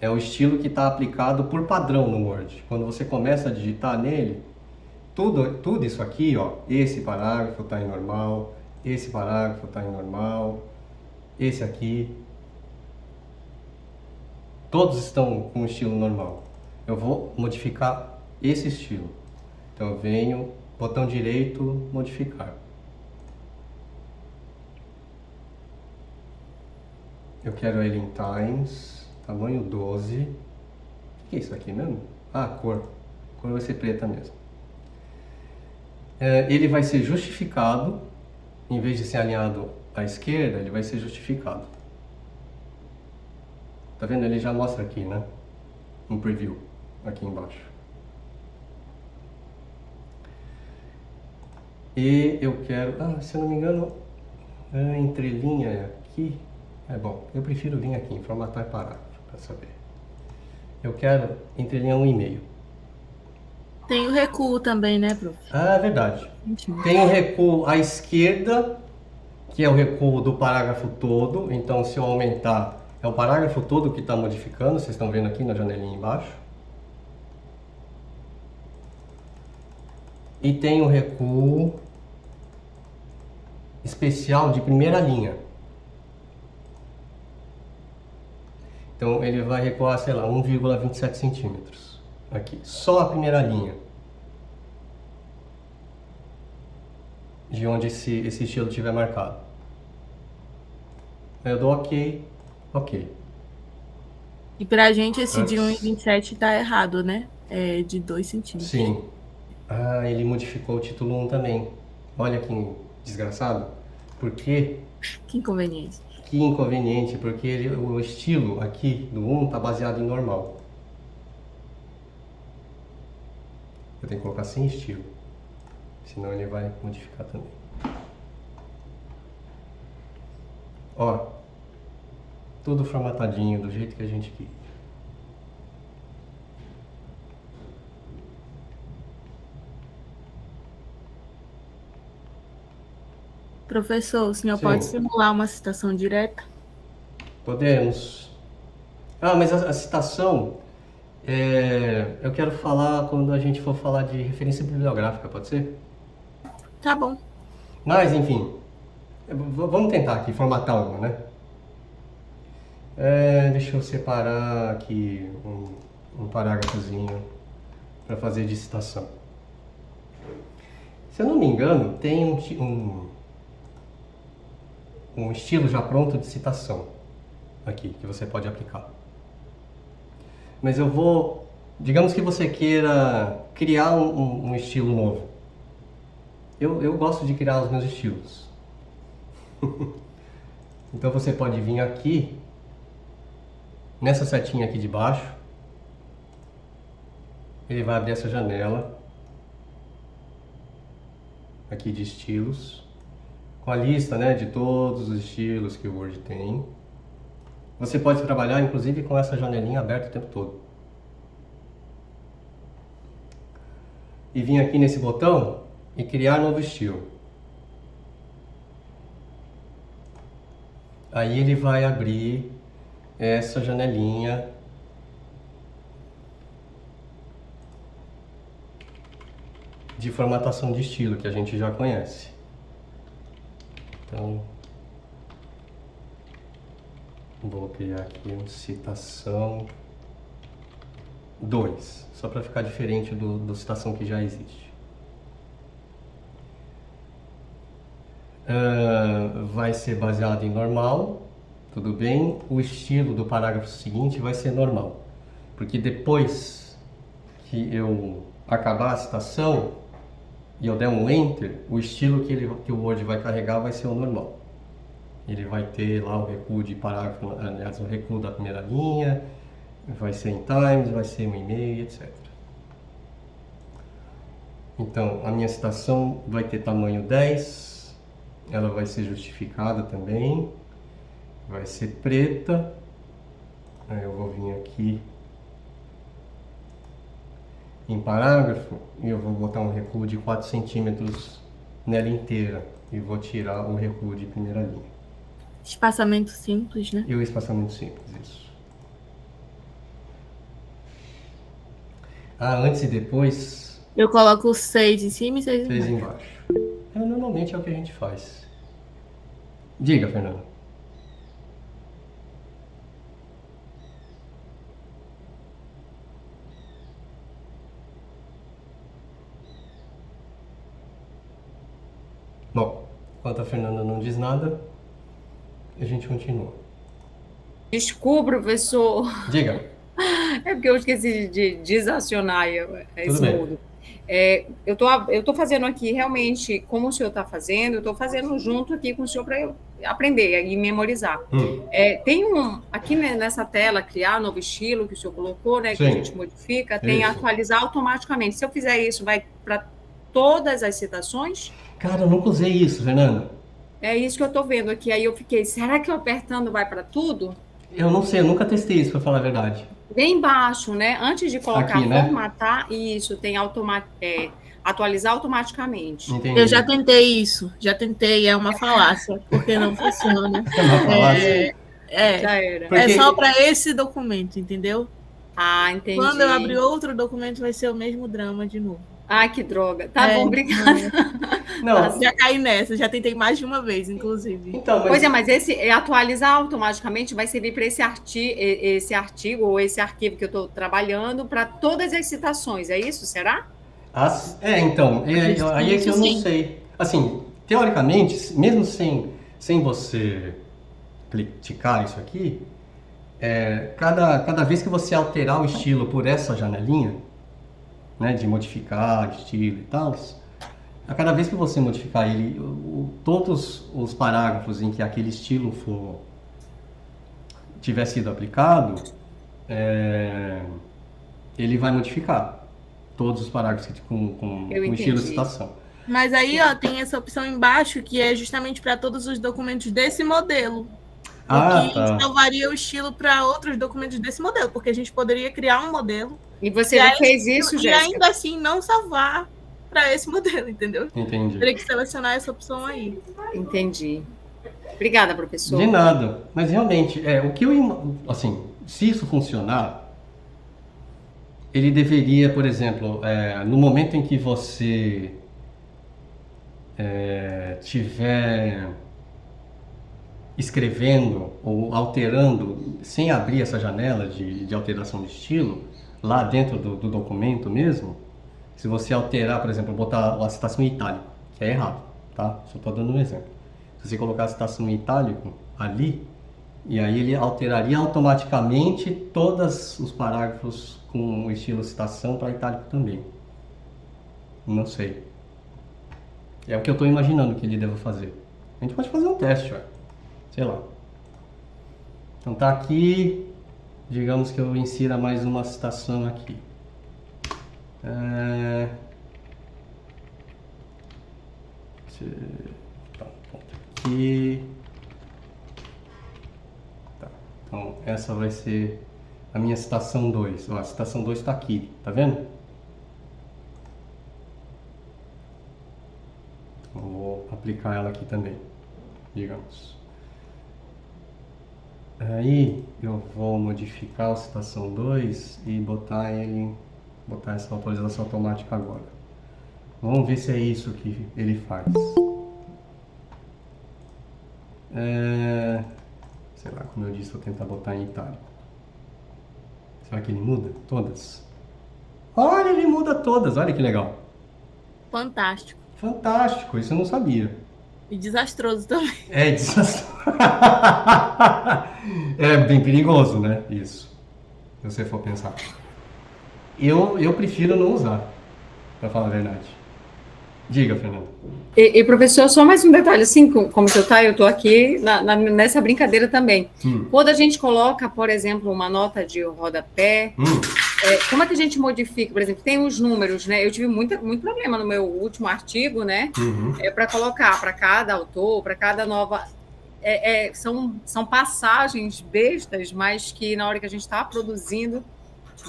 É o estilo que está aplicado por padrão no Word. Quando você começa a digitar nele, tudo isso aqui, ó, esse parágrafo está em normal, esse parágrafo está em normal, esse aqui, todos estão com estilo normal. Eu vou modificar esse estilo. Então eu venho, botão direito, modificar. Eu quero ele em Times, tamanho 12. O que é isso aqui mesmo? Ah, cor. A cor vai ser preta mesmo. Ele vai ser justificado, em vez de ser alinhado à esquerda, ele vai ser justificado. Tá vendo? Ele já mostra aqui, né? Um preview, aqui embaixo. E eu quero, se eu não me engano, a entrelinha aqui, bom, eu prefiro vir aqui em formatar parágrafo, para saber. Eu quero entrelinha 1,5. Tem o recuo também, né, prof? Ah, é verdade. Tem o recuo à esquerda, que é o recuo do parágrafo todo. Então, se eu aumentar, é o parágrafo todo que está modificando. Vocês estão vendo aqui na janelinha embaixo. E tem o recuo especial de primeira linha. Então, ele vai recuar, sei lá, 1,27 centímetros. Aqui, só a primeira linha. De onde esse estilo estiver marcado. Aí eu dou OK, OK. E pra gente esse de 1,27 tá errado, né? É de 2 centímetros. Sim. Ah, ele modificou o título 1 também. Olha que desgraçado. Por quê? Que inconveniente. Que inconveniente, porque o estilo aqui do 1 está baseado em normal. Eu tenho que colocar sem estilo, senão ele vai modificar também. Ó, tudo formatadinho, do jeito que a gente quer. Professor, o senhor Sim. pode simular uma citação direta? Podemos. Mas a citação, eu quero falar quando a gente for falar de referência bibliográfica, pode ser? Tá bom. Mas, enfim, vamos tentar aqui formatar uma, né? Deixa eu separar aqui um parágrafozinho para fazer de citação. Se eu não me engano, tem um estilo já pronto de citação aqui, que você pode aplicar. Mas eu vou... Digamos que você queira criar um estilo novo. Eu gosto de criar os meus estilos. Então você pode vir aqui, nessa setinha aqui de baixo. Ele vai abrir essa janela aqui de estilos, com a lista, né, de todos os estilos que o Word tem. Você pode trabalhar inclusive com essa janelinha aberta o tempo todo. E vir aqui nesse botão e criar novo estilo. Aí ele vai abrir essa janelinha de formatação de estilo, que a gente já conhece. Então, vou criar aqui uma citação 2, só para ficar diferente do citação que já existe. Vai ser baseado em normal, tudo bem. O estilo do parágrafo seguinte vai ser normal, porque depois que eu acabar a citação e eu der um Enter, o estilo que o Word vai carregar vai ser o normal. Ele vai ter lá o recuo de parágrafo, aliás, o recuo da primeira linha, vai ser em times, vai ser um e-mail, etc. Então, a minha citação vai ter tamanho 10, ela vai ser justificada também, vai ser preta. Aí eu vou vir aqui em parágrafo e eu vou botar um recuo de 4 centímetros nela inteira e vou tirar o recuo de primeira linha. Espaçamento simples, né? E o espaçamento simples, isso. Antes e depois, Eu coloco 6 em cima e 6 3 embaixo. embaixo. Normalmente é o que a gente faz. Diga, Fernando. Bom, enquanto a Fernanda não diz nada, a gente continua. Desculpa, professor. Diga. É porque eu esqueci de desacionar esse bem. modo. Eu tô fazendo aqui realmente como o senhor está fazendo, eu estou fazendo junto aqui com o senhor para eu aprender e memorizar. Tem aqui nessa tela, criar novo estilo, que o senhor colocou, né, que a Sim. gente modifica, tem Isso. atualizar automaticamente. Se eu fizer isso, vai para todas as citações? Cara, eu nunca usei isso, Fernanda. É isso que eu estou vendo aqui. Aí eu fiquei, será que eu apertando vai para tudo? Eu não sei, eu nunca testei isso, pra falar a verdade. Bem embaixo, né? Antes de colocar Aqui, né? formatar, isso, tem atualizar automaticamente. Entendi. Eu já tentei isso, é uma falácia, porque não funciona. É uma falácia? Já era. Porque- É só para esse documento, entendeu? Ah, entendi. Quando eu abrir outro documento, vai ser o mesmo drama de novo. Ai, que droga. Tá É, bom, obrigada. Não, Já caí nessa, já tentei mais de uma vez, inclusive. então, mas... Pois é, mas esse atualizar automaticamente vai servir para esse artigo ou esse arquivo que eu estou trabalhando para todas as citações, é isso? Será? Então, aí é que eu não Sim. sei. Assim, teoricamente, mesmo sem você clicar isso aqui, cada vez que você alterar o estilo por essa janelinha, né, de modificar estilo e tal, a cada vez que você modificar ele, todos os parágrafos em que aquele estilo tiver sido aplicado, ele vai modificar todos os parágrafos com Eu o estilo de entendi. citação. Mas aí, ó, tem essa opção embaixo que é justamente para todos os documentos desse modelo. O que Tá. salvaria o estilo para outros documentos desse modelo, porque a gente poderia criar um modelo E você E já aí, fez isso, e Jéssica? ainda assim não salvar para esse modelo, entendeu? Entendi. Teria que selecionar essa opção aí. Entendi. Obrigada, professor. De nada. Mas realmente, o que assim, se isso funcionar, ele deveria, por exemplo, no momento em que você tiver escrevendo ou alterando, sem abrir essa janela de alteração de estilo, lá dentro do documento mesmo, se você alterar, por exemplo, botar a citação em itálico, que é errado, tá? Só estou dando um exemplo. Se você colocar a citação em itálico ali, e aí ele alteraria automaticamente todos os parágrafos com o estilo citação para itálico também. Não sei. É o que eu estou imaginando que ele deva fazer. A gente pode fazer um teste, ó. Sei lá. Então tá aqui, digamos que eu insira mais uma citação aqui. Tá, ponto aqui. Tá. Então essa vai ser a minha citação 2. Ó, a citação 2 está aqui, tá vendo? Eu vou aplicar ela aqui também, digamos. Aí eu vou modificar a citação 2 e botar essa autorização automática agora. Vamos ver se é isso que ele faz. Sei lá, como eu disse, vou tentar botar em itálico. Será que ele muda todas? Olha, ele muda todas, olha que legal. Fantástico. Fantástico, isso eu não sabia. E desastroso também. É desastroso. É bem perigoso, né? Isso. Se você for pensar. Eu prefiro não usar, pra falar a verdade. Diga, Fernando. E, professor, só mais um detalhe, assim, como que eu estou aqui nessa brincadeira também. Quando a gente coloca, por exemplo, uma nota de rodapé, como é que a gente modifica? Por exemplo, tem os números, né? Eu tive muito problema no meu último artigo, né? Para colocar para cada autor, para cada nova... são passagens bestas, mas que na hora que a gente está produzindo,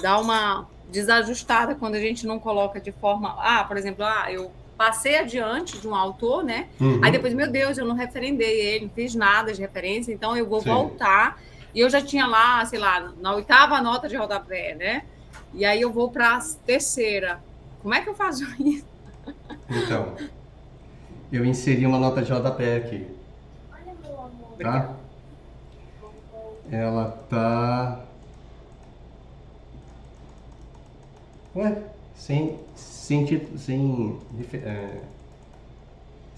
dá uma desajustada quando a gente não coloca de forma... por exemplo, eu passei adiante de um autor, né? Aí depois, meu Deus, eu não referendei ele, não fiz nada de referência, então eu vou voltar. E eu já tinha lá, sei lá, na 8ª nota de rodapé, né? E aí eu vou para a 3ª. Como é que eu faço isso? Então, eu inseri uma nota de rodapé aqui. Tá? Ela tá... Ué, sem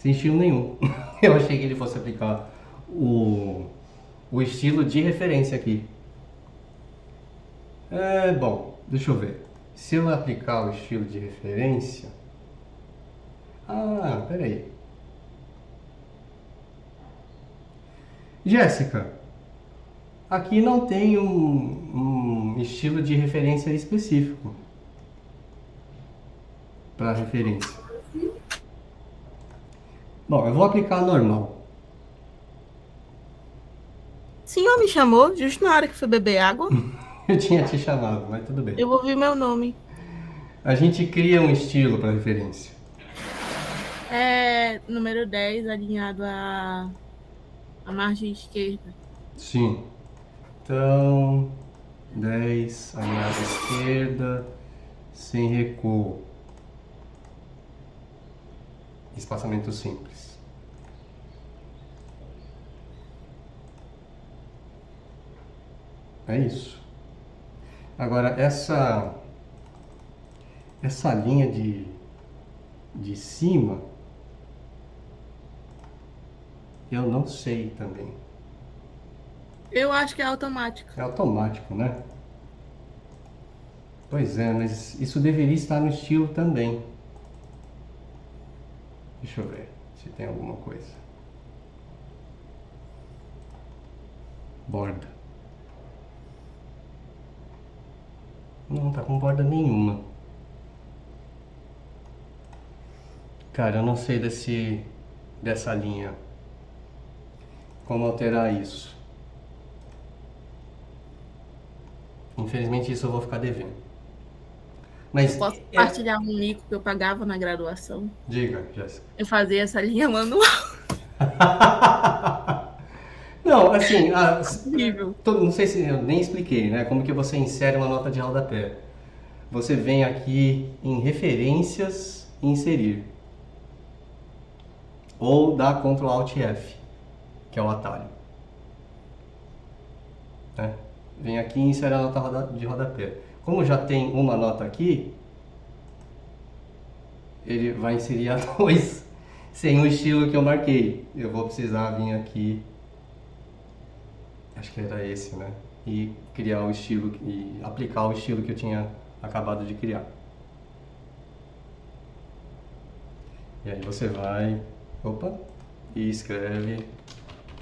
estilo nenhum. Eu achei que ele fosse aplicar o estilo de referência aqui. Bom, deixa eu ver. Se eu aplicar o estilo de referência... peraí. Jéssica, aqui não tem um estilo de referência específico para referência. Bom, eu vou aplicar normal. O senhor me chamou justo na hora que foi beber água? Eu tinha te chamado, mas tudo bem. Eu vou ouvir meu nome. A gente cria um estilo para referência. Número 10, alinhado à margem esquerda. Sim. Então, 10, alinhado à esquerda, sem recuo. Espaçamento simples. É isso. Agora, essa linha de cima, eu não sei também. Eu acho que é automático. É automático, né? Pois é, mas isso deveria estar no estilo também. Deixa eu ver se tem alguma coisa. Borda. Não tá com borda nenhuma. Cara, eu não sei dessa linha. Como alterar isso. Infelizmente isso eu vou ficar devendo. Mas Posso compartilhar um mico que eu pagava na graduação? Diga, Jéssica. Eu fazia essa linha manual. Não, assim, Horrível. não sei se eu nem expliquei, né? Como que você insere uma nota de rodapé. Você vem aqui em referências e inserir. Ou dá Ctrl Alt F, que é o atalho. Né? Vem aqui e insere a nota de rodapé. Como já tem uma nota aqui, ele vai inserir a 2 sem o estilo que eu marquei. Eu vou precisar vir aqui, acho que era esse, né? E criar o estilo, e aplicar o estilo que eu tinha acabado de criar. E aí você vai, e escreve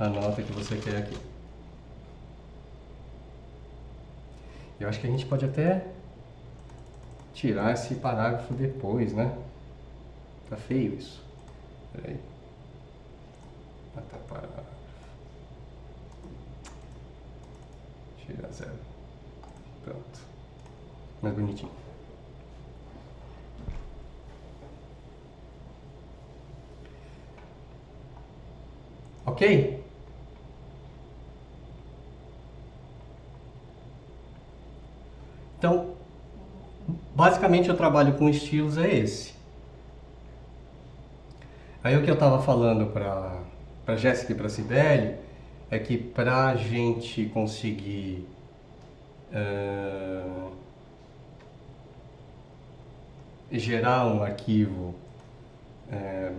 a nota que você quer aqui. Eu acho que a gente pode até tirar esse parágrafo depois, né? Tá feio isso. Peraí. Tá parágrafo. Tira 0. Pronto. Mais bonitinho. Ok? Então, basicamente o trabalho com estilos é esse. Aí o que eu estava falando para Jéssica e para Cibele é que para a gente conseguir gerar um arquivo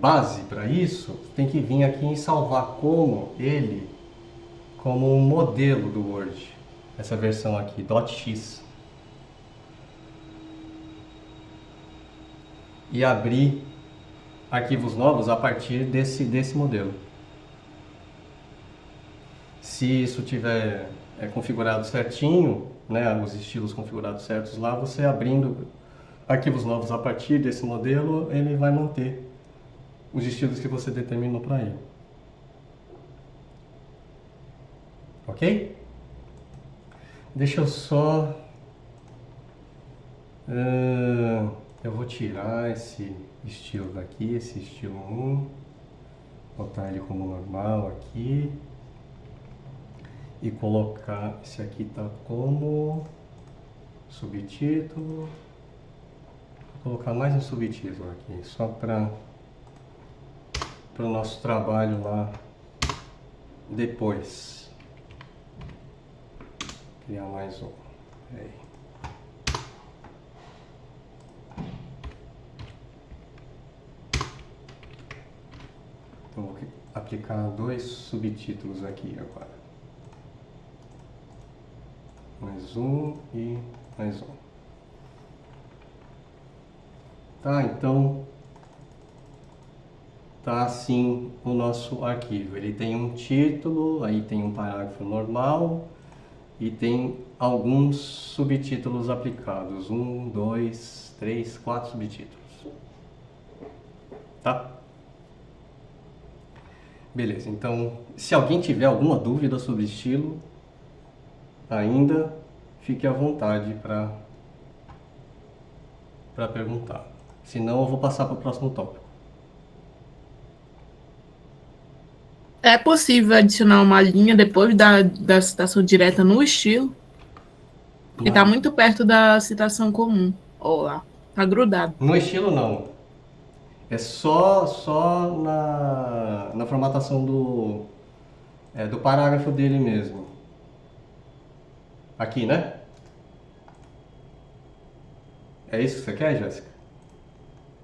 base para isso, tem que vir aqui e salvar como um modelo do Word, essa versão aqui, .x, e abrir arquivos novos a partir desse modelo. Se isso tiver configurado certinho, né, os estilos configurados certos lá, você abrindo arquivos novos a partir desse modelo, ele vai manter os estilos que você determinou para ele. Ok? Deixa eu só... eu vou tirar esse estilo daqui, esse estilo 1, botar ele como normal aqui e colocar esse aqui tá como subtítulo. Vou colocar mais um subtítulo aqui, só para o nosso trabalho lá depois. Criar mais um. Aí. Então vou aplicar 2 subtítulos aqui agora. Mais um e mais um. Tá, então tá assim o nosso arquivo. Ele tem um título, aí tem um parágrafo normal e tem alguns subtítulos aplicados. 1, 2, 3, 4 subtítulos. Tá? Beleza, então se alguém tiver alguma dúvida sobre estilo, ainda fique à vontade para perguntar. Senão eu vou passar para o próximo tópico. É possível adicionar uma linha depois da citação direta no estilo? Porque está muito perto da citação comum. Ou lá, tá grudado. No estilo não. É só na formatação do parágrafo dele mesmo. Aqui, né? É isso que você quer, Jéssica?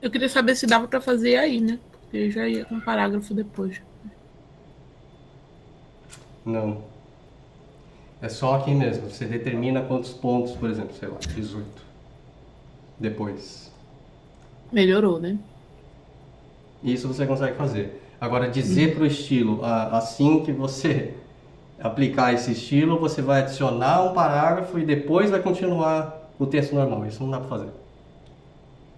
Eu queria saber se dava para fazer aí, né? Porque eu já ia com o parágrafo depois. Não. É só aqui mesmo. Você determina quantos pontos, por exemplo, sei lá, 18. Depois. Melhorou, né? Isso você consegue fazer. Agora, dizer para o estilo, assim que você aplicar esse estilo, você vai adicionar um parágrafo e depois vai continuar o texto normal. Isso não dá para fazer.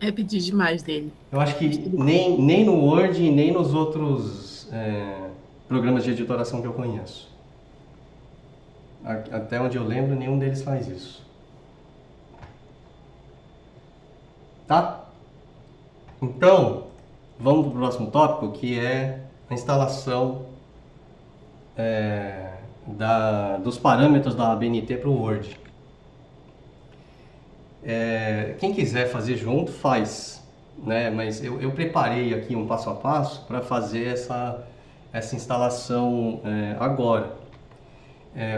É pedir demais dele. Eu acho que nem no Word e nem nos outros programas de editoração que eu conheço. Até onde eu lembro, nenhum deles faz isso. Tá? Então, vamos para o próximo tópico, que é a instalação dos parâmetros da ABNT para o Word. Quem quiser fazer junto, faz, né? Mas eu preparei aqui um passo a passo para fazer essa instalação agora.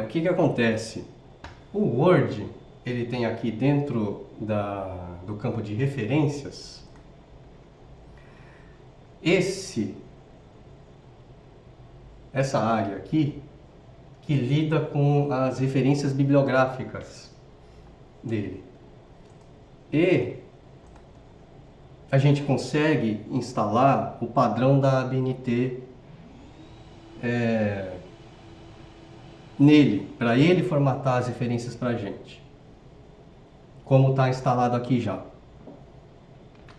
O que acontece? O Word, ele tem aqui dentro do campo de referências essa área aqui que lida com as referências bibliográficas dele. E a gente consegue instalar o padrão da ABNT nele, para ele formatar as referências para a gente. Como está instalado aqui já.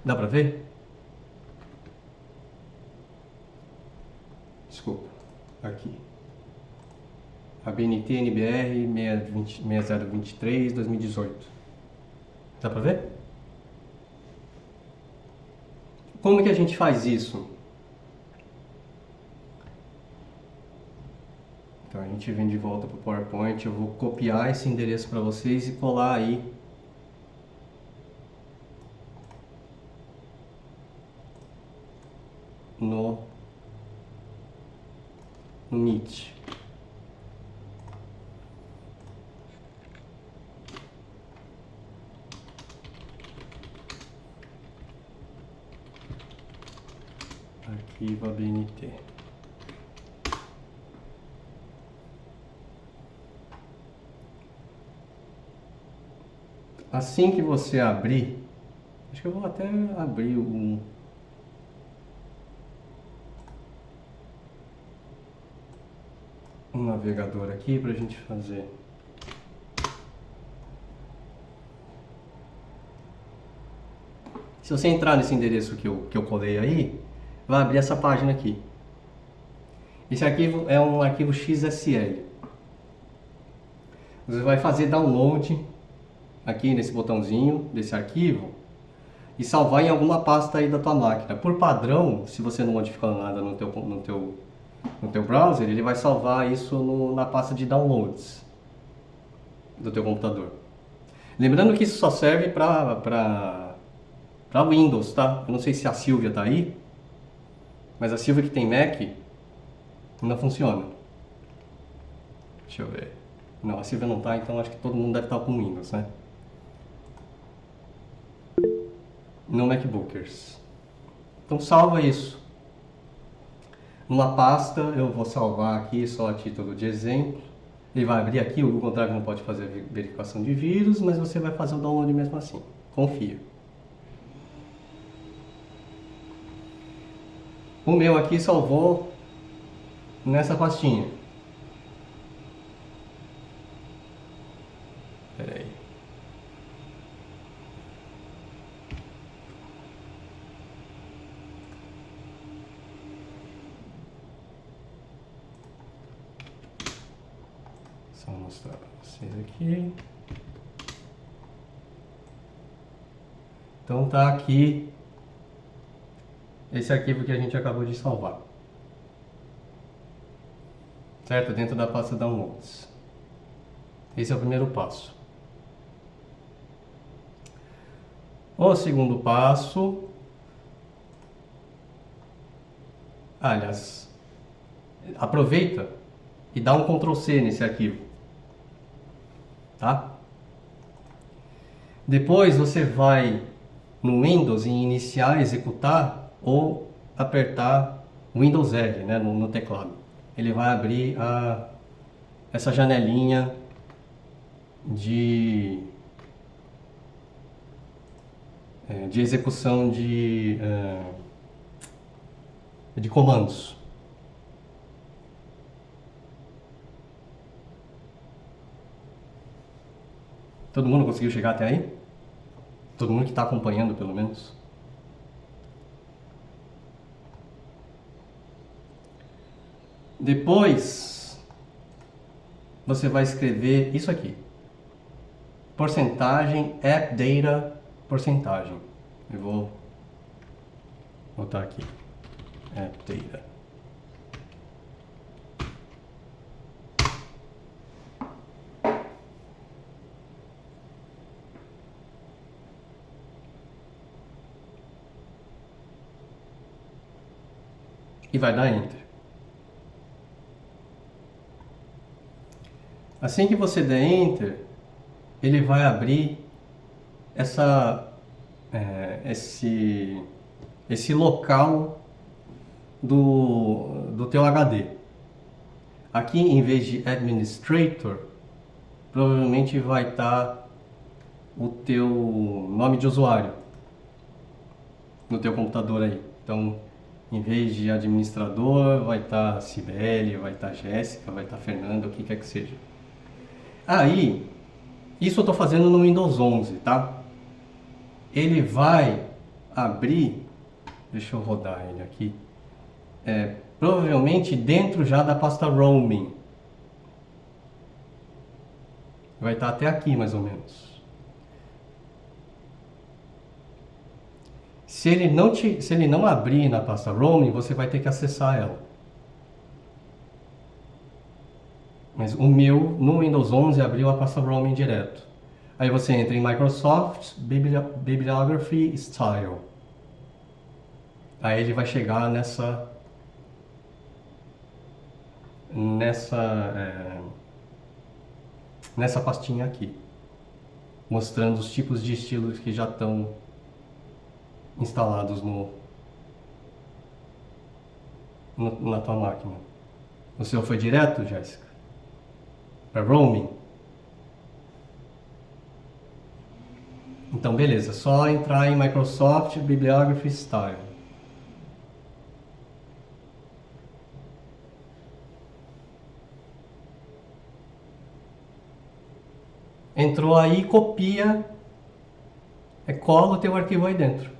Dá para ver? Desculpa, aqui. ABNT NBR 6023 2018. Dá para ver? Como que a gente faz isso? Então a gente vem de volta para o PowerPoint, eu vou copiar esse endereço para vocês e colar aí no Meet. Arquivo ABNT. Assim que você abrir, acho que eu vou até abrir um navegador aqui para a gente fazer. Se você entrar nesse endereço que eu colei aí, vai abrir essa página aqui. Esse arquivo é um arquivo XSL. Você vai fazer download aqui nesse botãozinho desse arquivo e salvar em alguma pasta aí da tua máquina. Por padrão, se você não modificar nada no teu browser, ele vai salvar isso na pasta de downloads do teu computador. Lembrando que isso só serve para Windows, tá? Eu não sei se a Silvia tá aí, mas a Silvia que tem Mac não funciona. Deixa eu ver. Não, a Silvia não tá, então acho que todo mundo deve estar com Windows, né? No MacBookers. Então salva isso numa pasta. Eu vou salvar aqui só a título de exemplo. Ele vai abrir aqui. O Google Drive não pode fazer verificação de vírus, mas você vai fazer o download mesmo assim. Confia. O meu aqui salvou nessa pastinha. Espera aí. Só mostrar para vocês aqui. Então tá aqui esse arquivo que a gente acabou de salvar, certo? Dentro da pasta Downloads. Esse é o primeiro passo. O segundo passo, aliás, aproveita e dá um Ctrl C nesse arquivo, tá? Depois você vai no Windows em iniciar, executar ou apertar Windows R, né, no teclado. Ele vai abrir essa janelinha de execução de comandos. Todo mundo conseguiu chegar até aí? Todo mundo que está acompanhando, pelo menos? Depois, você vai escrever isso aqui. Porcentagem, app data, porcentagem. Eu vou botar aqui. App data. E vai dar Enter. Assim que você der Enter, ele vai abrir esse local do teu HD. Aqui, em vez de Administrator, provavelmente vai estar o teu nome de usuário no teu computador aí. Então, em vez de administrador, vai estar Cibele, vai estar Jéssica, vai estar Fernanda, o que quer que seja. Aí, isso eu estou fazendo no Windows 11, tá? Ele vai abrir, deixa eu rodar ele aqui, provavelmente dentro já da pasta Roaming. Vai estar até aqui, mais ou menos. Se ele não abrir na pasta Roaming, você vai ter que acessar ela. Mas o meu, no Windows 11, abriu a pasta Roaming direto. Aí você entra em Microsoft, Bibliography, Style. Aí ele vai chegar nessa pastinha aqui, mostrando os tipos de estilos que já estão instalados na tua máquina. O seu foi direto, Jéssica? Para roaming? Então, beleza. Só entrar em Microsoft Bibliography Style. Entrou aí, copia, cola o teu arquivo aí dentro.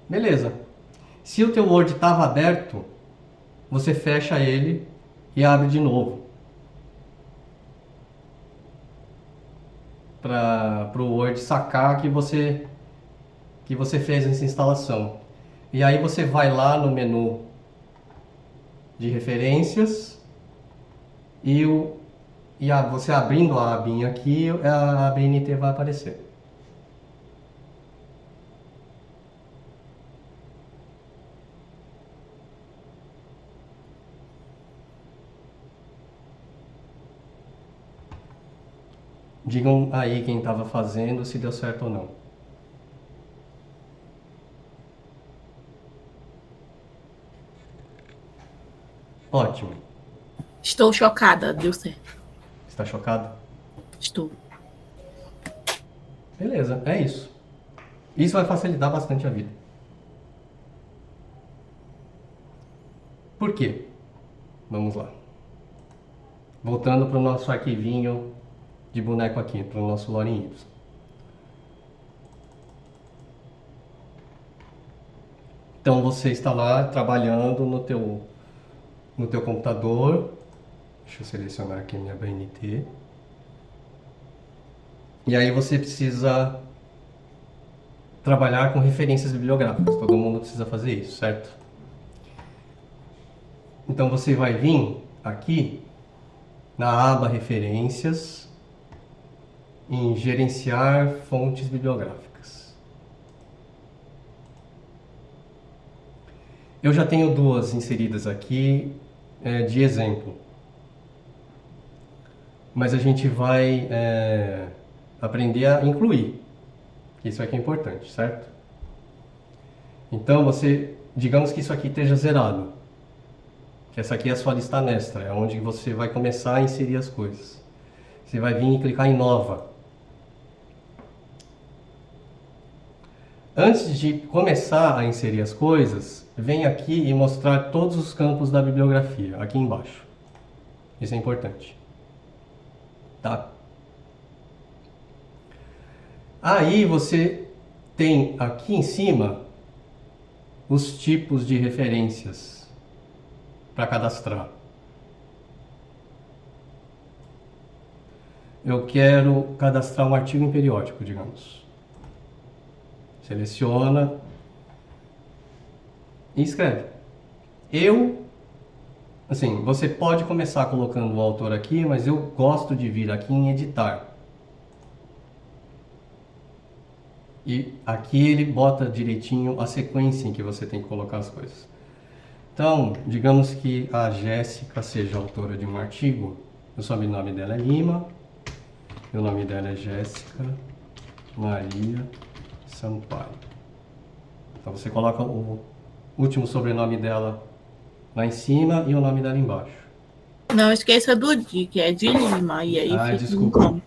Beleza. Se o teu Word estava aberto, você fecha ele e abre de novo. Para o Word sacar que você fez essa instalação. E aí você vai lá no menu de referências e você abrindo a abinha aqui, a ABNT vai aparecer. Digam aí quem estava fazendo, se deu certo ou não. Ótimo. Estou chocada, deu certo. Está chocado? Estou. Beleza, é isso. Isso vai facilitar bastante a vida. Por quê? Vamos lá. Voltando para o nosso arquivinho de boneco aqui, para o nosso Lorem Ipsum. Então você está lá trabalhando no teu computador. Deixa eu selecionar aqui a minha BNT. E aí você precisa trabalhar com referências bibliográficas. Todo mundo precisa fazer isso, certo? Então você vai vir aqui na aba Referências, em Gerenciar Fontes Bibliográficas. Eu já tenho duas inseridas aqui de exemplo, mas a gente vai aprender a incluir. Isso aqui é importante, certo? Então digamos que isso aqui esteja zerado, que essa aqui é a sua lista mestra, é onde você vai começar a inserir as coisas. Você vai vir e clicar em Nova. Antes de começar a inserir as coisas, vem aqui e mostrar todos os campos da bibliografia, aqui embaixo. Isso é importante. Tá? Aí você tem aqui em cima os tipos de referências para cadastrar. Eu quero cadastrar um artigo em periódico, digamos. Seleciona e escreve. Você pode começar colocando o autor aqui, mas eu gosto de vir aqui em editar. E aqui ele bota direitinho a sequência em que você tem que colocar as coisas. Então, digamos que a Jéssica seja autora de um artigo. O sobrenome dela é Lima. E o nome dela é Jéssica Maria Sampaio. Então você coloca o último sobrenome dela lá em cima e o nome dela embaixo. Não esqueça do Di, que é de Lima. E aí fica desculpa.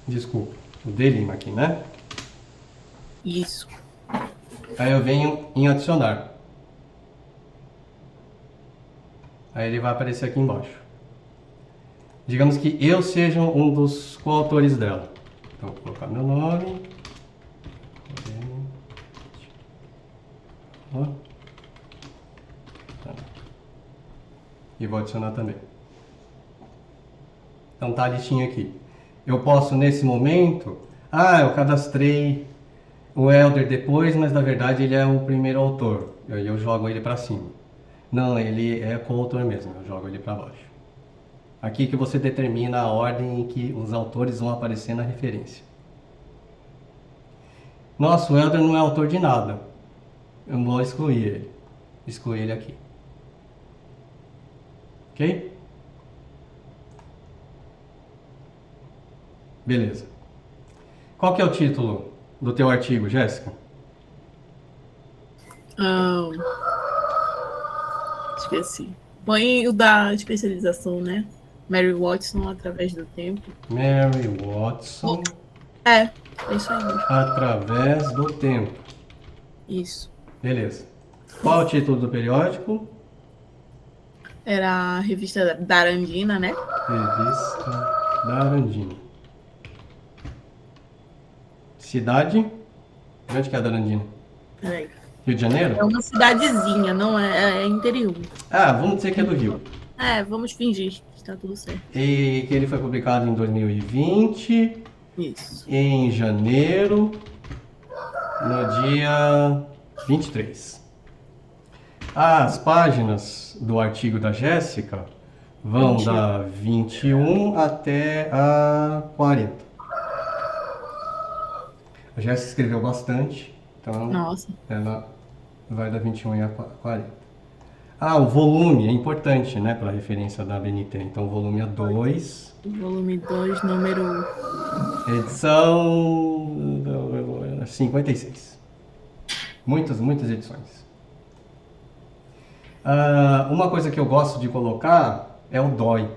Desculpa. O de Lima aqui, né? Isso. Aí eu venho em adicionar. Aí ele vai aparecer aqui embaixo. Digamos que eu seja um dos coautores dela. Então vou colocar meu nome. E vou adicionar também. Então tá a listinha aqui. Eu posso nesse momento, eu cadastrei o Helder depois, mas na verdade ele é o primeiro autor. Aí eu jogo ele para cima. Não, ele é coautor mesmo, eu jogo ele para baixo. Aqui que você determina a ordem em que os autores vão aparecer na referência. Nossa, o Helder não é autor de nada. Eu vou excluir ele. Excluir ele aqui. Ok? Beleza. Qual que é o título do teu artigo, Jéssica? Esqueci. Põe o da especialização, né? Mary Watson através do tempo. Mary Watson É isso aí mesmo. através do tempo. Isso. Beleza. Qual é o título do periódico? Era a revista da Arandina, né? Revista da Arandina. Cidade? Onde que é a da Arandina? Peraí. Rio de Janeiro? É uma cidadezinha, não é interior. Ah, vamos dizer que é do Rio. Vamos fingir que está tudo certo. E que ele foi publicado em 2020, Isso. em janeiro, no dia 23. As páginas do artigo da Jéssica vão 21. da 21 até a 40. A Jéssica escreveu bastante, então Nossa. ela vai da 21 a 40. Ah, o volume é importante, né, para a referência da BNT. Então, o volume é 2. Volume 2, número... Edição 56. Muitas edições. Uma coisa que eu gosto de colocar é o DOI.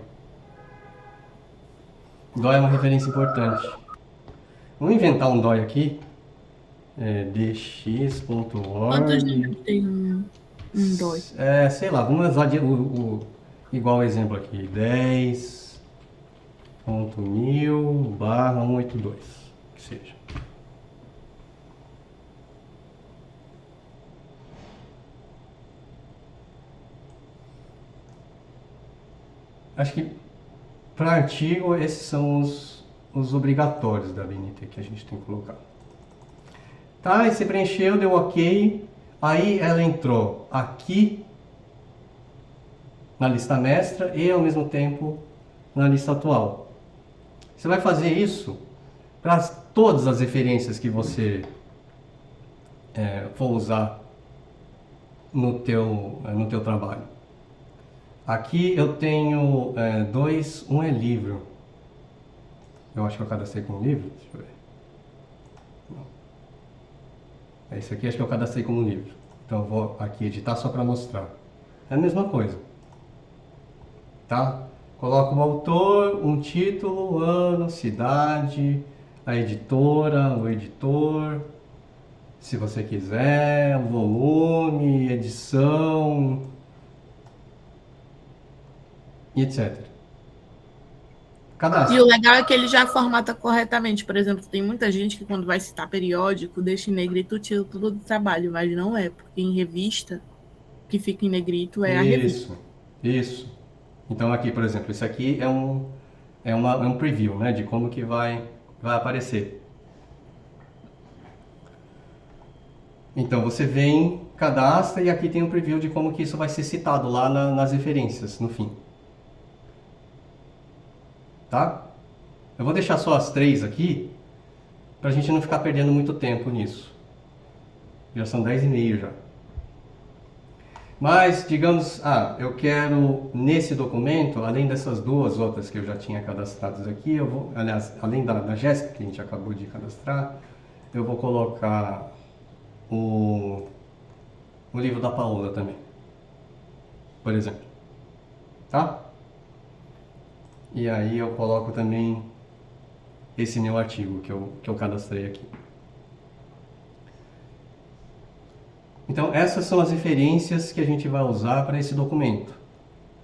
DOI é uma referência importante. Vamos inventar um DOI aqui. Quantos dx.org. números tem um DOI? Sei lá, vamos usar igual exemplo aqui. 10.1000/182, que seja. Acho que para artigo esses são os obrigatórios da BNT que a gente tem que colocar. Tá, e você preencheu, deu ok. Aí ela entrou aqui na lista mestra e ao mesmo tempo na lista atual. Você vai fazer isso para todas as referências que você for usar no teu trabalho. Aqui eu tenho dois, um é livro. Eu acho que eu cadastrei como livro. Deixa eu ver. Não. Esse aqui acho que eu cadastrei como livro. Então eu vou aqui editar só para mostrar. É a mesma coisa. Tá? Coloco o autor, um título, ano, cidade, a editora, o editor, se você quiser, o volume, edição, e etc. Cadastro. E o legal é que ele já formata corretamente. Por exemplo, tem muita gente que quando vai citar periódico, deixa em negrito o título do trabalho, mas não é, porque em revista, o que fica em negrito é a revista. Isso. Então aqui, por exemplo, isso aqui é um preview, né, de como que vai aparecer. Então você vem, cadastra e aqui tem um preview de como que isso vai ser citado lá nas referências, no fim. Tá? Eu vou deixar só as 3 aqui, pra gente não ficar perdendo muito tempo nisso. Já são 10h30 já. Mas, digamos, eu quero nesse documento, além dessas duas outras que eu já tinha cadastradas aqui, eu vou, aliás, além da Jéssica que a gente acabou de cadastrar, eu vou colocar o livro da Paola também, por exemplo. Tá? E aí eu coloco também esse meu artigo que eu cadastrei aqui. Então essas são as referências que a gente vai usar para esse documento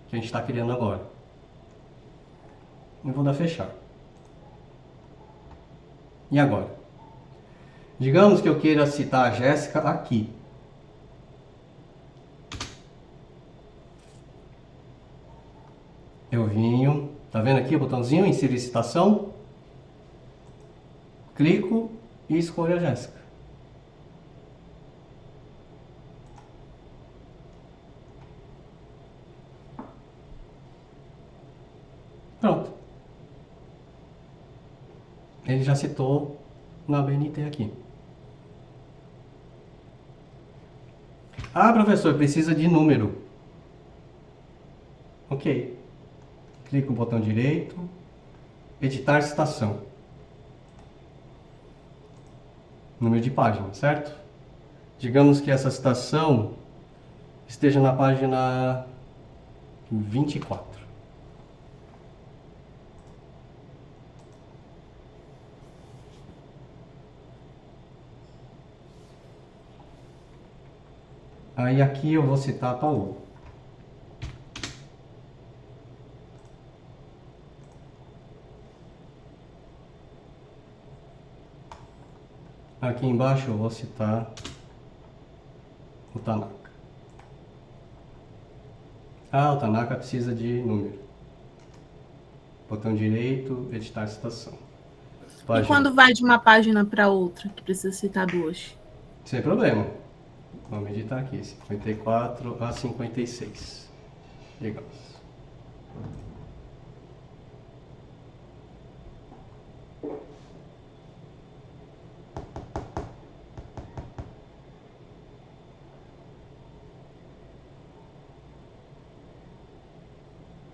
que a gente está criando agora. Eu vou dar fechar. E agora? Digamos que eu queira citar a Jéssica aqui. Eu venho, tá vendo aqui o botãozinho, inserir citação? Clico e escolho a Jéssica. Pronto. Ele já citou na BNT aqui. Ah, professor, precisa de número. Ok. Clica no botão direito. Editar citação. Número de página, certo? Digamos que essa citação esteja na página 24. Aí aqui eu vou citar Paulo. Aqui embaixo eu vou citar o Tanaka. Ah, o Tanaka precisa de número. Botão direito, editar citação. E quando vai de uma página para outra, que precisa citar duas? Sem problema. Vamos editar aqui, 54 a 56. Digamos.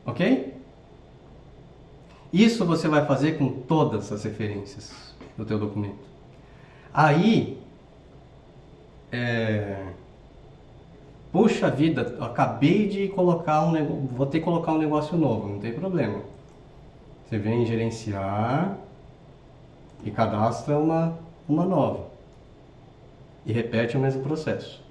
Ok? Isso você vai fazer com todas as referências do teu documento. Aí, puxa vida, acabei de colocar um negócio, vou ter que colocar um negócio novo, não tem problema. Você vem em gerenciar e cadastra uma nova. E repete o mesmo processo.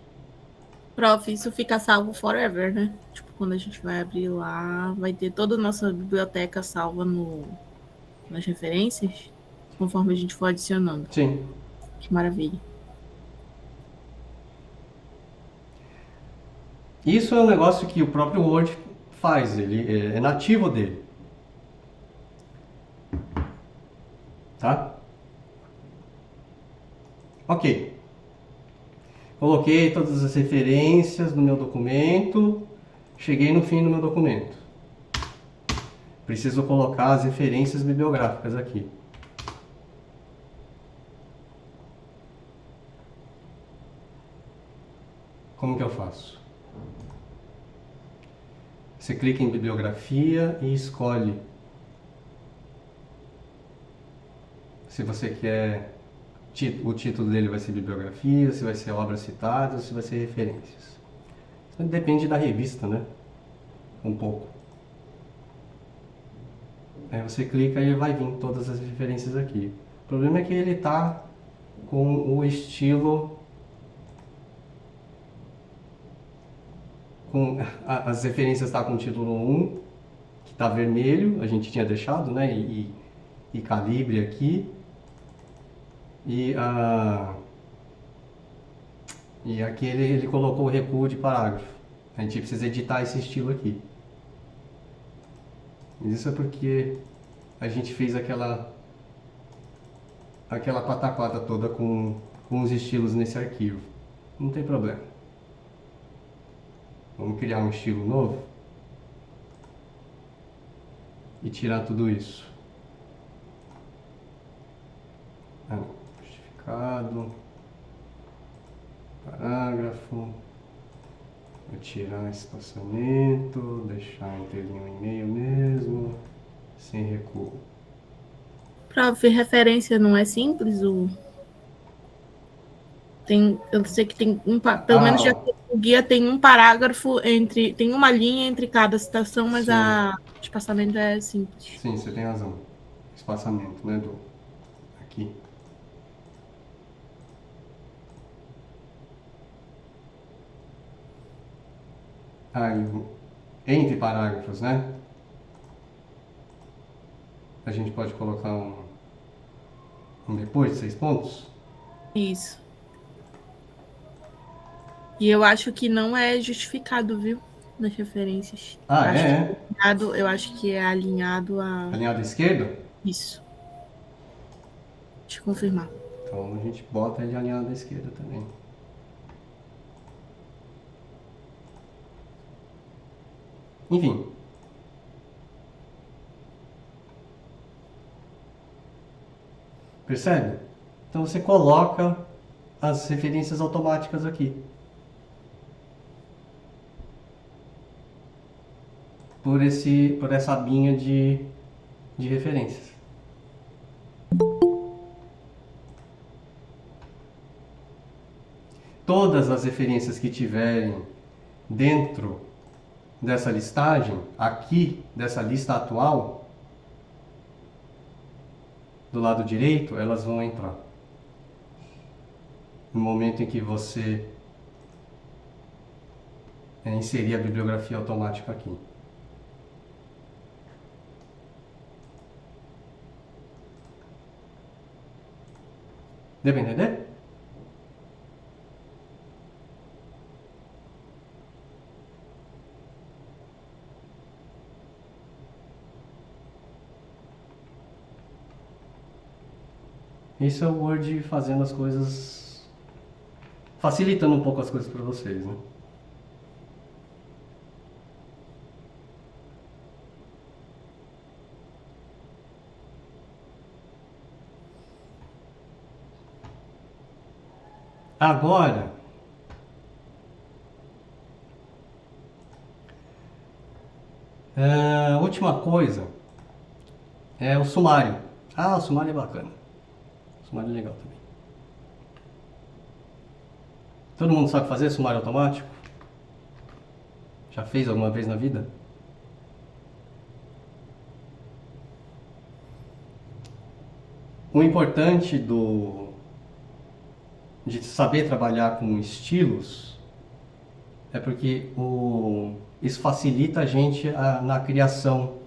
Prof, isso fica salvo forever, né? Tipo, quando a gente vai abrir lá, vai ter toda a nossa biblioteca salva nas referências, conforme a gente for adicionando. Sim. Que maravilha. Isso é um negócio que o próprio Word faz, ele é nativo dele. Tá? Ok. Coloquei todas as referências no meu documento. Cheguei no fim do meu documento. Preciso colocar as referências bibliográficas aqui. Como que eu faço? Você clica em bibliografia e escolhe se você quer, o título dele vai ser bibliografia, se vai ser obras citadas, se vai ser referências. Isso depende da revista, né? Um pouco. Aí você clica e vai vir todas as referências aqui. O problema é que ele está com o estilo, as referências estão com o título 1, que está vermelho, a gente tinha deixado, né? E calibre aqui. E aqui ele colocou o recuo de parágrafo. A gente precisa editar esse estilo aqui. Isso é porque a gente fez aquela pataquada toda com os estilos nesse arquivo. Não tem problema. Vamos criar um estilo novo e tirar tudo isso. Justificado, parágrafo, vou tirar espaçamento, deixar inteirinho o e-mail mesmo, sem recuo. Prof, referência não é simples? Eu sei que tem pelo menos já o guia tem um parágrafo tem uma linha entre cada citação, mas o espaçamento é simples. Sim, você tem razão. Espaçamento, né, aqui. Entre parágrafos, né? A gente pode colocar um depois de 6 pontos? Isso. E eu acho que não é justificado, viu? Nas referências. Eu acho que é alinhado a... Alinhado à esquerda? Isso. Deixa eu confirmar. Então a gente bota ele alinhado à esquerda também. Enfim. Percebe? Então você coloca as referências automáticas aqui. Por essa abinha de referências. Todas as referências que tiverem dentro dessa listagem, aqui dessa lista atual, do lado direito, elas vão entrar. No momento em que você inserir a bibliografia automática aqui. Deu pra entender? Isso é o Word fazendo as coisas, facilitando um pouco as coisas para vocês, né? Agora, a última coisa é o sumário. Ah, o sumário é bacana. O sumário é legal também. Todo mundo sabe fazer sumário automático? Já fez alguma vez na vida? O importante de saber trabalhar com estilos é porque isso facilita a gente na criação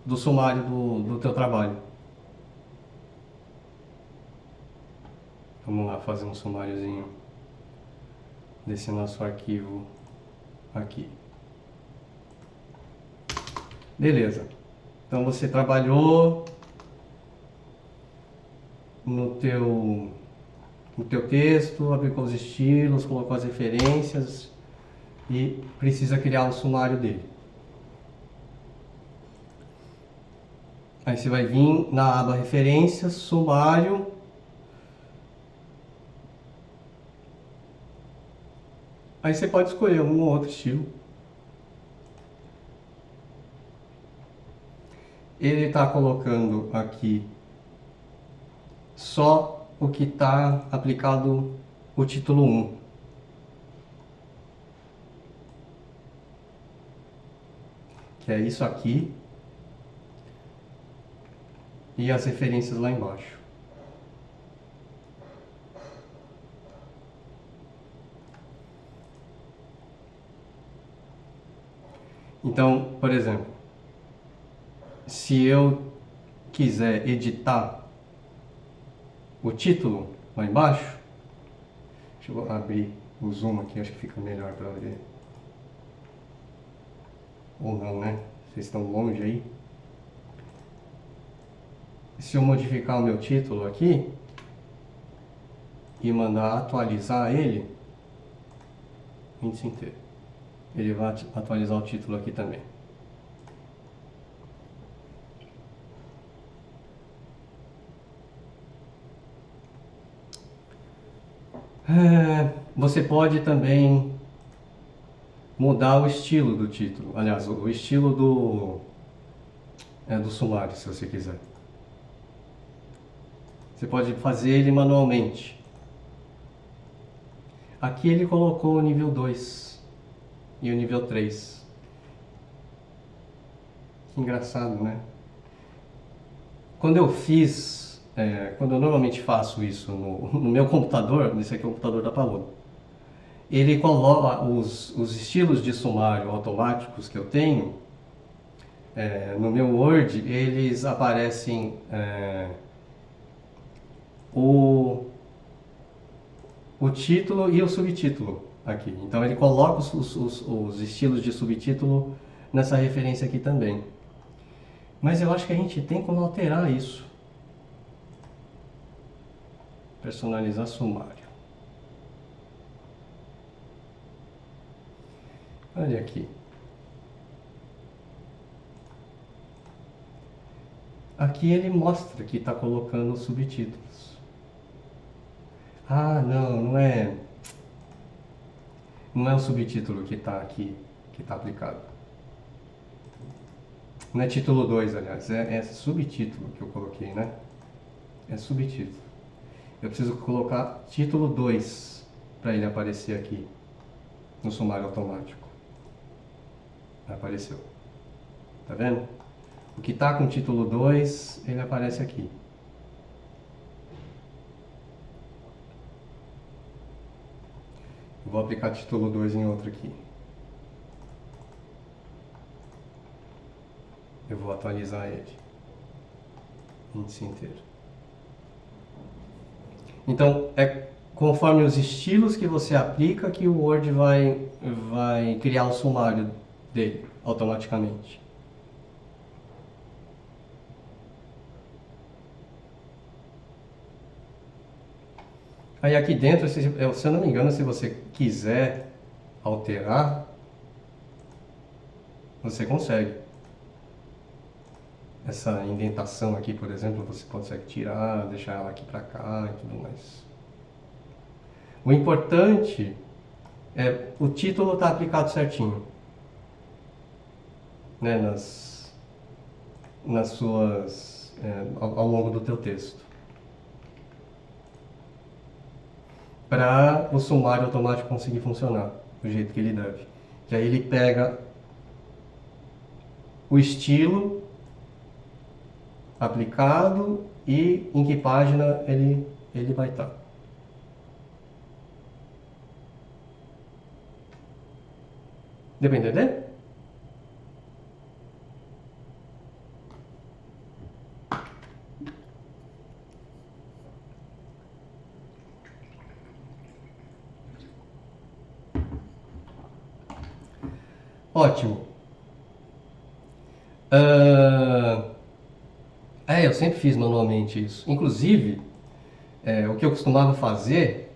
do sumário do teu trabalho. Vamos lá fazer um sumáriozinho desse nosso arquivo aqui. Beleza. Então você trabalhou no teu texto, aplicou os estilos, colocou as referências e precisa criar o sumário dele. Aí você vai vir na aba referências, sumário. Aí você pode escolher um ou outro estilo. Ele está colocando aqui só o que está aplicado o título 1. Que é isso aqui. E as referências lá embaixo. Então, por exemplo, se eu quiser editar o título lá embaixo, deixa eu abrir o zoom aqui, acho que fica melhor para ver. Ou não, né? Vocês estão longe aí. Se eu modificar o meu título aqui e mandar atualizar ele, índice inteiro, ele vai atualizar o título aqui também. Você pode também mudar o estilo do título, aliás, o estilo do sumário, se você quiser. Você pode fazer ele manualmente. Aqui ele colocou o nível 2 e o nível 3. Que engraçado, né? Quando eu normalmente faço isso no meu computador, nesse aqui é o computador da Paloma, ele coloca os estilos de sumário automáticos que eu tenho, no meu Word, eles aparecem o título e o subtítulo aqui. Então ele coloca os estilos de subtítulo nessa referência aqui também. Mas eu acho que a gente tem como alterar isso. Personalizar sumário. Olha aqui. Aqui ele mostra que está colocando os subtítulos. Ah, não, não é. Não é o subtítulo que está aqui, que está aplicado. Não é título 2, aliás, é subtítulo que eu coloquei, né? É subtítulo. Eu preciso colocar título 2 para ele aparecer aqui no sumário automático. Apareceu. Tá vendo? O que está com título 2, ele aparece aqui. Eu vou aplicar título 2 em outro aqui. Eu vou atualizar ele. Índice inteiro. Então, é conforme os estilos que você aplica que o Word vai criar o sumário dele automaticamente. Aí aqui dentro, se eu não me engano, se você quiser alterar, você consegue. Essa indentação aqui, por exemplo, você consegue tirar, deixar ela aqui para cá e tudo mais. O importante é o título estar aplicado certinho, né, nas suas ao longo do teu texto, para o sumário automático conseguir funcionar do jeito que ele deve. Que aí ele pega o estilo aplicado e em que página ele vai estar. Deu para entender? Ótimo. Eu sempre fiz manualmente isso. Inclusive, o que eu costumava fazer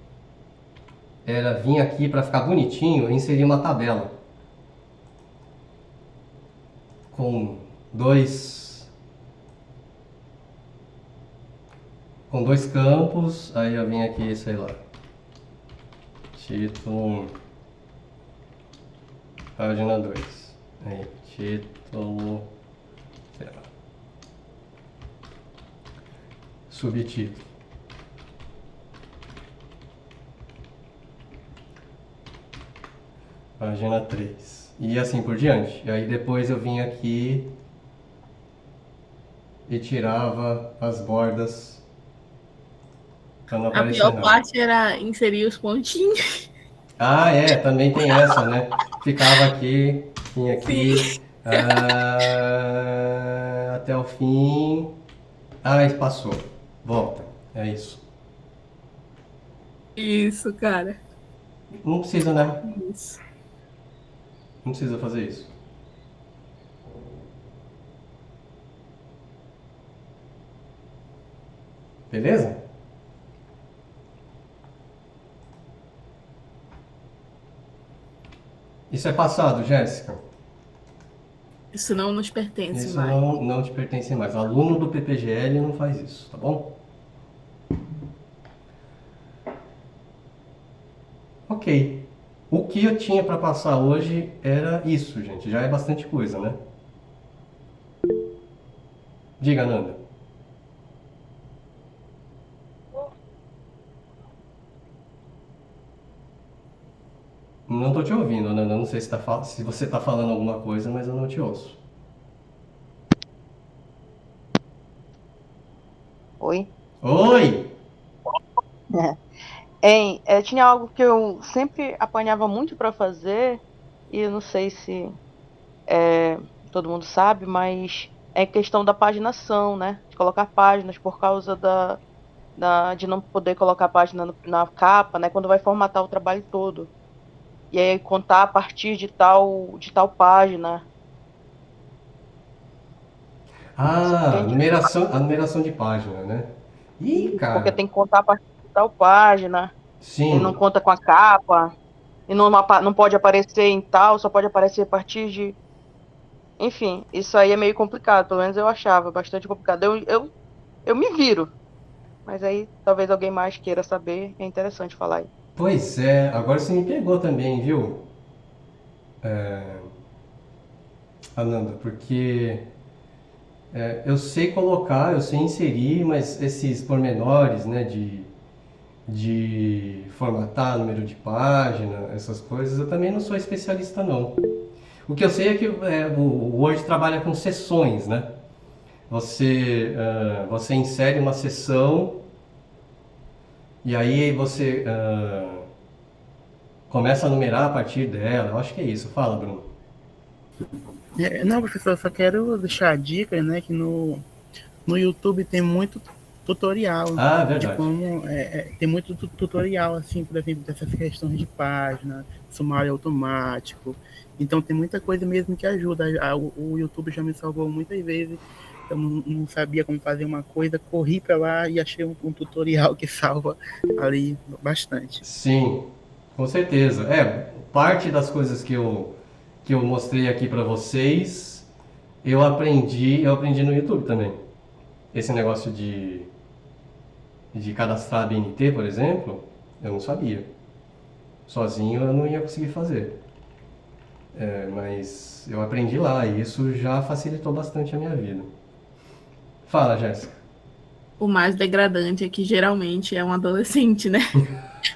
era vir aqui para ficar bonitinho e inserir uma tabela com dois campos. Aí eu vim aqui, sei lá, título, página 2. Aí, título, sei lá, subtítulo. Página 3. E assim por diante. E aí depois eu vinha aqui e tirava as bordas para não A aparecer pior nada. parte era inserir os pontinhos. Ah, também tem essa, né? Ficava aqui, vinha aqui, até o fim. Passou. Volta. É isso. Isso, cara. Não precisa, né? Isso. Não precisa fazer isso. Beleza? Isso é passado, Jéssica. Isso não nos pertence Isso mais. não te pertence mais. Aluno do PPGL não faz isso, tá bom? Ok. O que eu tinha para passar hoje era isso, gente. Já é bastante coisa, né? Diga, Nanda. Não tô te ouvindo, Nanda. Não sei se você tá falando alguma coisa, mas eu não te ouço. Oi? Oi! Tinha algo que eu sempre apanhava muito para fazer, e eu não sei se todo mundo sabe, mas é questão da paginação, né? De colocar páginas por causa de não poder colocar a página na capa, né? Quando vai formatar o trabalho todo. E aí contar a partir de tal página. A Entende? numeração de página, né? Ih, Porque cara. tem que contar a partir de tal página. E não Sim. conta com a capa. E não pode aparecer em tal, só pode aparecer a partir de... Enfim, isso aí é meio complicado, pelo menos eu achava bastante complicado. Eu me viro, mas aí talvez alguém mais queira saber, é interessante falar aí. Pois é, agora você me pegou também, viu, Ananda? Porque eu sei colocar, eu sei inserir, mas esses pormenores, né, de formatar número de página, essas coisas, eu também não sou especialista, não. O que eu sei é que o Word trabalha com seções, né? Você insere uma seção e aí você começa a numerar a partir dela. Eu acho que é isso. Fala, Bruno. Não, professor, eu só quero deixar a dica, né, que no YouTube tem muito tutorial Ah, de verdade. como tem muito tutorial assim, por exemplo, dessas questões de página, sumário automático. Então tem muita coisa mesmo que ajuda. O YouTube já me salvou muitas vezes. Eu não sabia como fazer uma coisa, corri para lá e achei um tutorial que salva ali bastante. Sim, com certeza. Parte das coisas que eu mostrei aqui para vocês, eu aprendi no YouTube também. Esse negócio de cadastrar a BNT, por exemplo, eu não sabia. Sozinho eu não ia conseguir fazer. Mas eu aprendi lá e isso já facilitou bastante a minha vida. Fala, Jéssica. O mais degradante é que geralmente é um adolescente, né?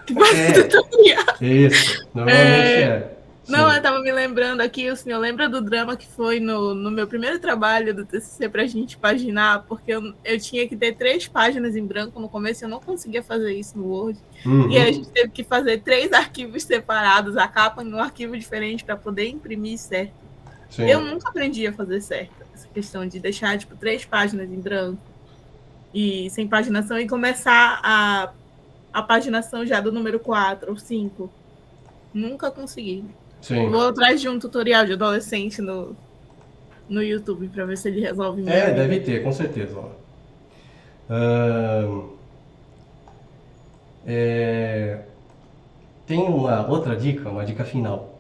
Que faz É. tutorial. Isso, normalmente é. Não, Sim. eu tava me lembrando aqui, o senhor lembra do drama que foi no meu primeiro trabalho do TCC pra gente paginar, porque eu tinha que ter 3 páginas em branco no começo, eu não conseguia fazer isso no Word. Uhum. E aí a gente teve que fazer 3 arquivos separados, a capa em um arquivo diferente para poder imprimir certo. Sim. Eu nunca aprendi a fazer certo, essa questão de deixar, 3 páginas em branco e sem paginação e começar a paginação já do número 4 ou 5. Nunca consegui. Sim. Vou atrás de um tutorial de adolescente no YouTube para ver se ele resolve minha vida. Deve ter, com certeza. Ó. Tem uma outra dica, uma dica final.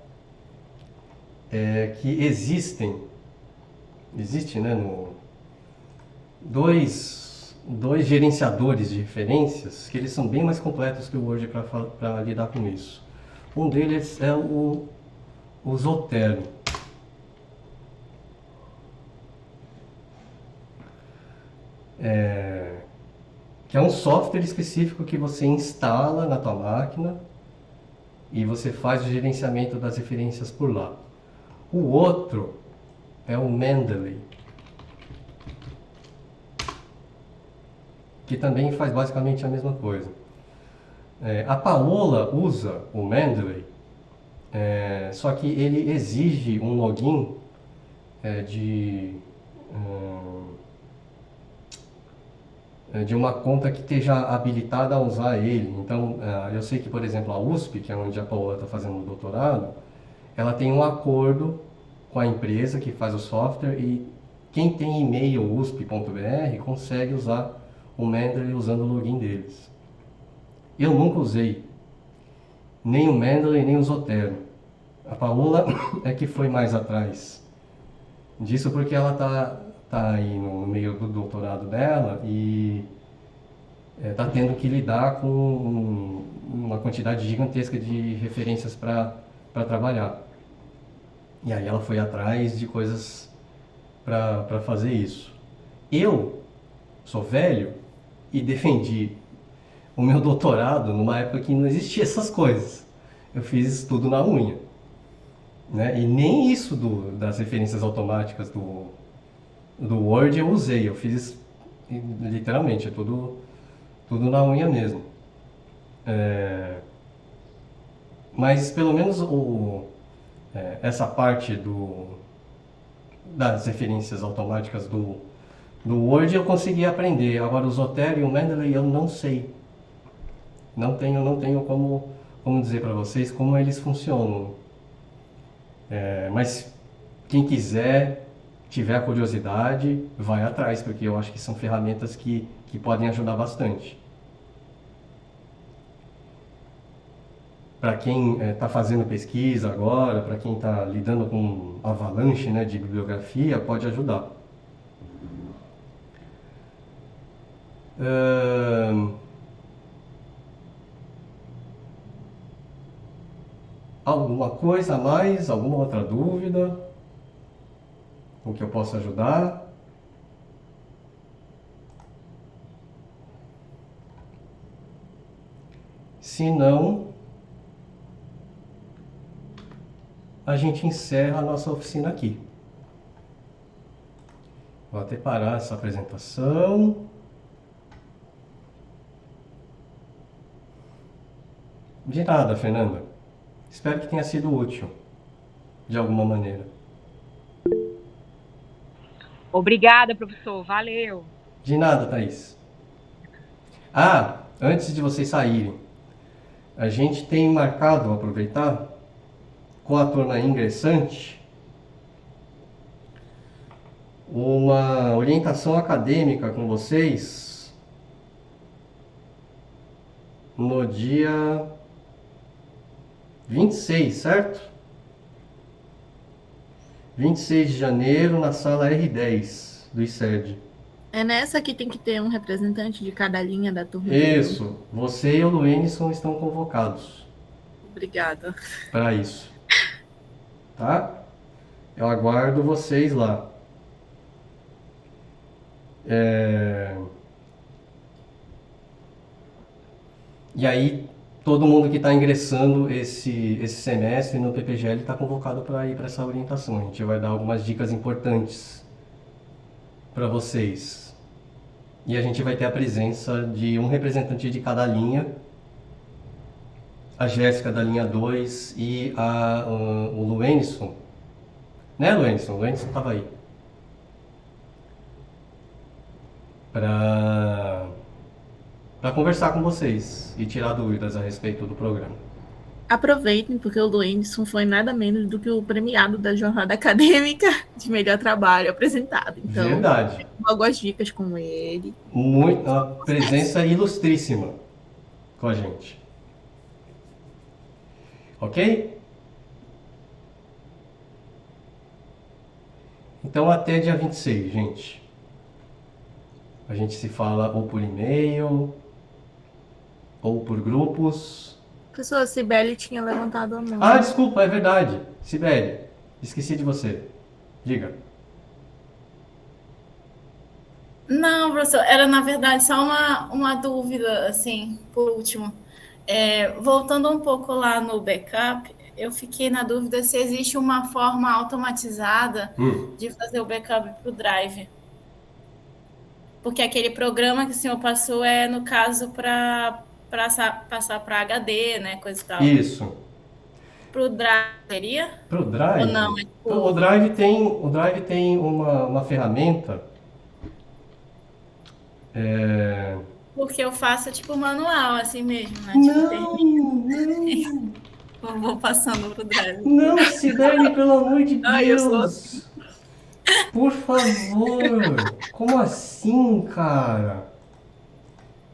Que existe, né, dois gerenciadores de referências que eles são bem mais completos que o Word para lidar com isso. Um deles é o Zotero. Que é um software específico que você instala na tua máquina e você faz o gerenciamento das referências por lá. O outro é o Mendeley, que também faz basicamente a mesma coisa. A Paola usa o Mendeley, só que ele exige um login de uma conta que esteja habilitada a usar ele. Então, eu sei que, por exemplo, a USP, que é onde a Paola está fazendo o doutorado, ela tem um acordo com a empresa que faz o software e quem tem e-mail usp.br consegue usar o Mendeley usando o login deles. Eu nunca usei nem o Mendeley nem o Zotero. A Paola é que foi mais atrás disso porque ela tá aí no meio do doutorado dela e está tendo que lidar com uma quantidade gigantesca de referências para trabalhar. E aí ela foi atrás de coisas para fazer isso. Eu sou velho e defendi o meu doutorado numa época que não existia essas coisas. Eu fiz tudo na unha. Né? E nem isso das referências automáticas do Word eu usei. Eu fiz literalmente, tudo na unha mesmo. Mas pelo menos essa parte das referências automáticas do Word eu consegui aprender. Agora o Zotero e o Mendeley eu não sei. Não tenho como dizer para vocês como eles funcionam. Mas quem quiser, tiver a curiosidade, vai atrás, porque eu acho que são ferramentas que podem ajudar bastante. para quem está fazendo pesquisa agora, para quem está lidando com avalanche, né, de bibliografia, pode ajudar. Alguma coisa a mais? Alguma outra dúvida? O que eu posso ajudar? Se não, a gente encerra a nossa oficina aqui. Vou até parar essa apresentação. De nada, Fernanda. Espero que tenha sido útil, de alguma maneira. Obrigada, professor. Valeu. De nada, Thaís. Ah, antes de vocês saírem, a gente tem marcado, vou aproveitar, com a turma ingressante, uma orientação acadêmica com vocês no dia 26, certo? 26 de janeiro, na sala R10 do ICERD. É nessa que tem que ter um representante de cada linha da turma. Isso, você e o Luenison estão convocados Obrigada. para isso. Tá? Eu aguardo vocês lá. E aí, todo mundo que está ingressando esse semestre no PPGL está convocado para ir para essa orientação. A gente vai dar algumas dicas importantes para vocês. E a gente vai ter a presença de um representante de cada linha. A Jéssica da linha 2 e o Luenison. Né, Luenison? O Luenison estava aí. Para conversar com vocês e tirar dúvidas a respeito do programa. Aproveitem, porque o Luenison foi nada menos do que o premiado da jornada acadêmica de melhor trabalho apresentado. Então, Verdade. algumas dicas com ele. Uma presença ilustríssima com a gente. Ok? Então até dia 26, gente. A gente se fala ou por e-mail, ou por grupos. Professor, Cibele tinha levantado a mão. Ah, desculpa, é verdade. Sibeli, esqueci de você. Diga. Não, professor, era na verdade só uma dúvida, assim, por último. Voltando um pouco lá no backup, eu fiquei na dúvida se existe uma forma automatizada de fazer o backup para o Drive. Porque aquele programa que o senhor passou é, no caso, para passar para HD, né, coisa e tal. Isso. Para o Drive seria? Para o Drive? Ou não? Então, o Drive tem uma ferramenta. Porque eu faço tipo manual, assim mesmo, né? Não. Vou passando pro Drive. Não, Sibeli, pelo amor de Ai, eu sou Deus. Por favor. Como assim, cara?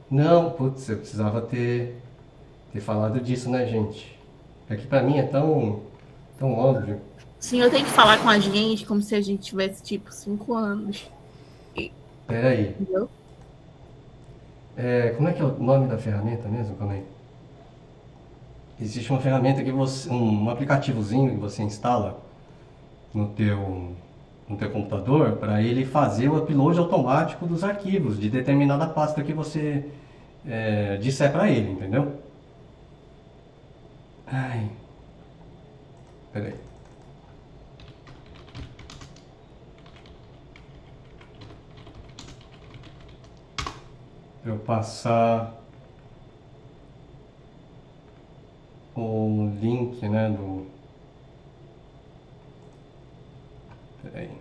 Não, putz, eu precisava ter falado disso, né, gente? É que pra mim é tão óbvio. O senhor tem que falar com a gente como se a gente tivesse, tipo, 5 anos. Peraí. Entendeu? Como é que é o nome da ferramenta mesmo? Calma aí. Existe uma ferramenta que um aplicativozinho que você instala no teu computador para ele fazer o upload automático dos arquivos de determinada pasta que você disser para ele, entendeu? Ai. Peraí. Eu passar o link, né, do... Peraí.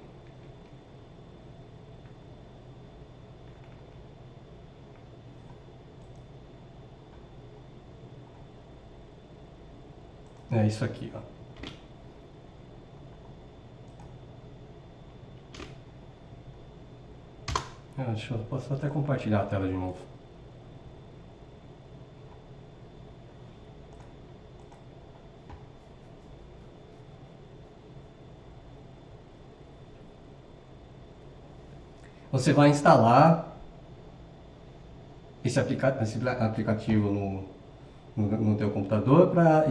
É isso aqui, ó. Posso até compartilhar a tela de novo. Você vai instalar esse aplicativo no teu computador para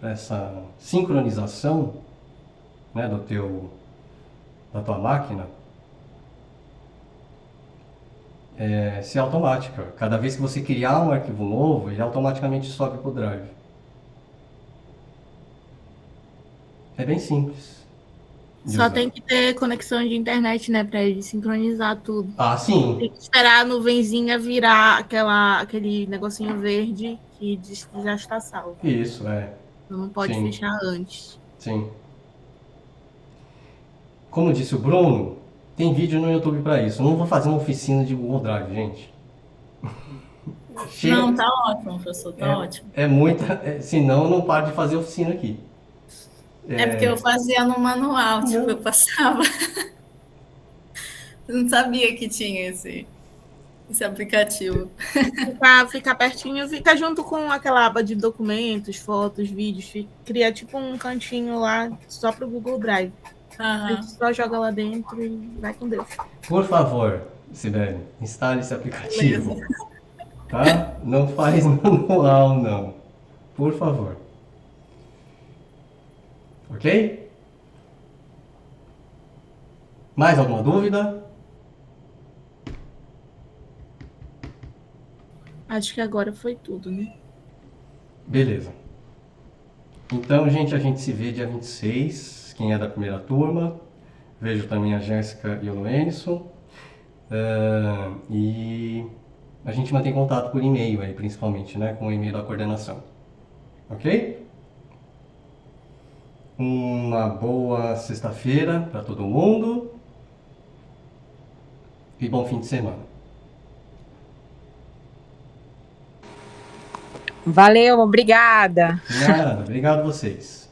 essa sincronização, né, da tua máquina ser automática. Cada vez que você criar um arquivo novo, ele automaticamente sobe para o Drive. É bem simples. Só tem que ter conexão de internet, né, para ele sincronizar tudo. Ah, sim. Tem que esperar a nuvenzinha virar aquele negocinho verde que diz que já está salvo. Isso, Não pode Sim. fechar antes. Sim. Como disse o Bruno, tem vídeo no YouTube para isso. Eu não vou fazer uma oficina de Google Drive, gente. Chega- Não, tá ótimo, professor, tá ótimo. É muita. Senão eu não paro de fazer oficina aqui. É porque eu fazia no manual, tipo, eu passava. Eu não sabia que tinha esse aplicativo. Ficar pertinho, fica junto com aquela aba de documentos, fotos, vídeos, cria tipo um cantinho lá só pro Google Drive. A gente só joga lá dentro e vai com Deus. Por favor, Sibeli, instale esse aplicativo. Tá? Não faz manual, não. Por favor. Ok? Mais alguma dúvida? Acho que agora foi tudo, né? Beleza. Então, gente, a gente se vê dia 26, quem é da primeira turma. Vejo também a Jéssica e o Luenison. E a gente mantém contato por e-mail aí, principalmente, né? Com o e-mail da coordenação. Ok? Uma boa sexta-feira para todo mundo. E bom fim de semana. Valeu, obrigada. Nada, obrigado a vocês.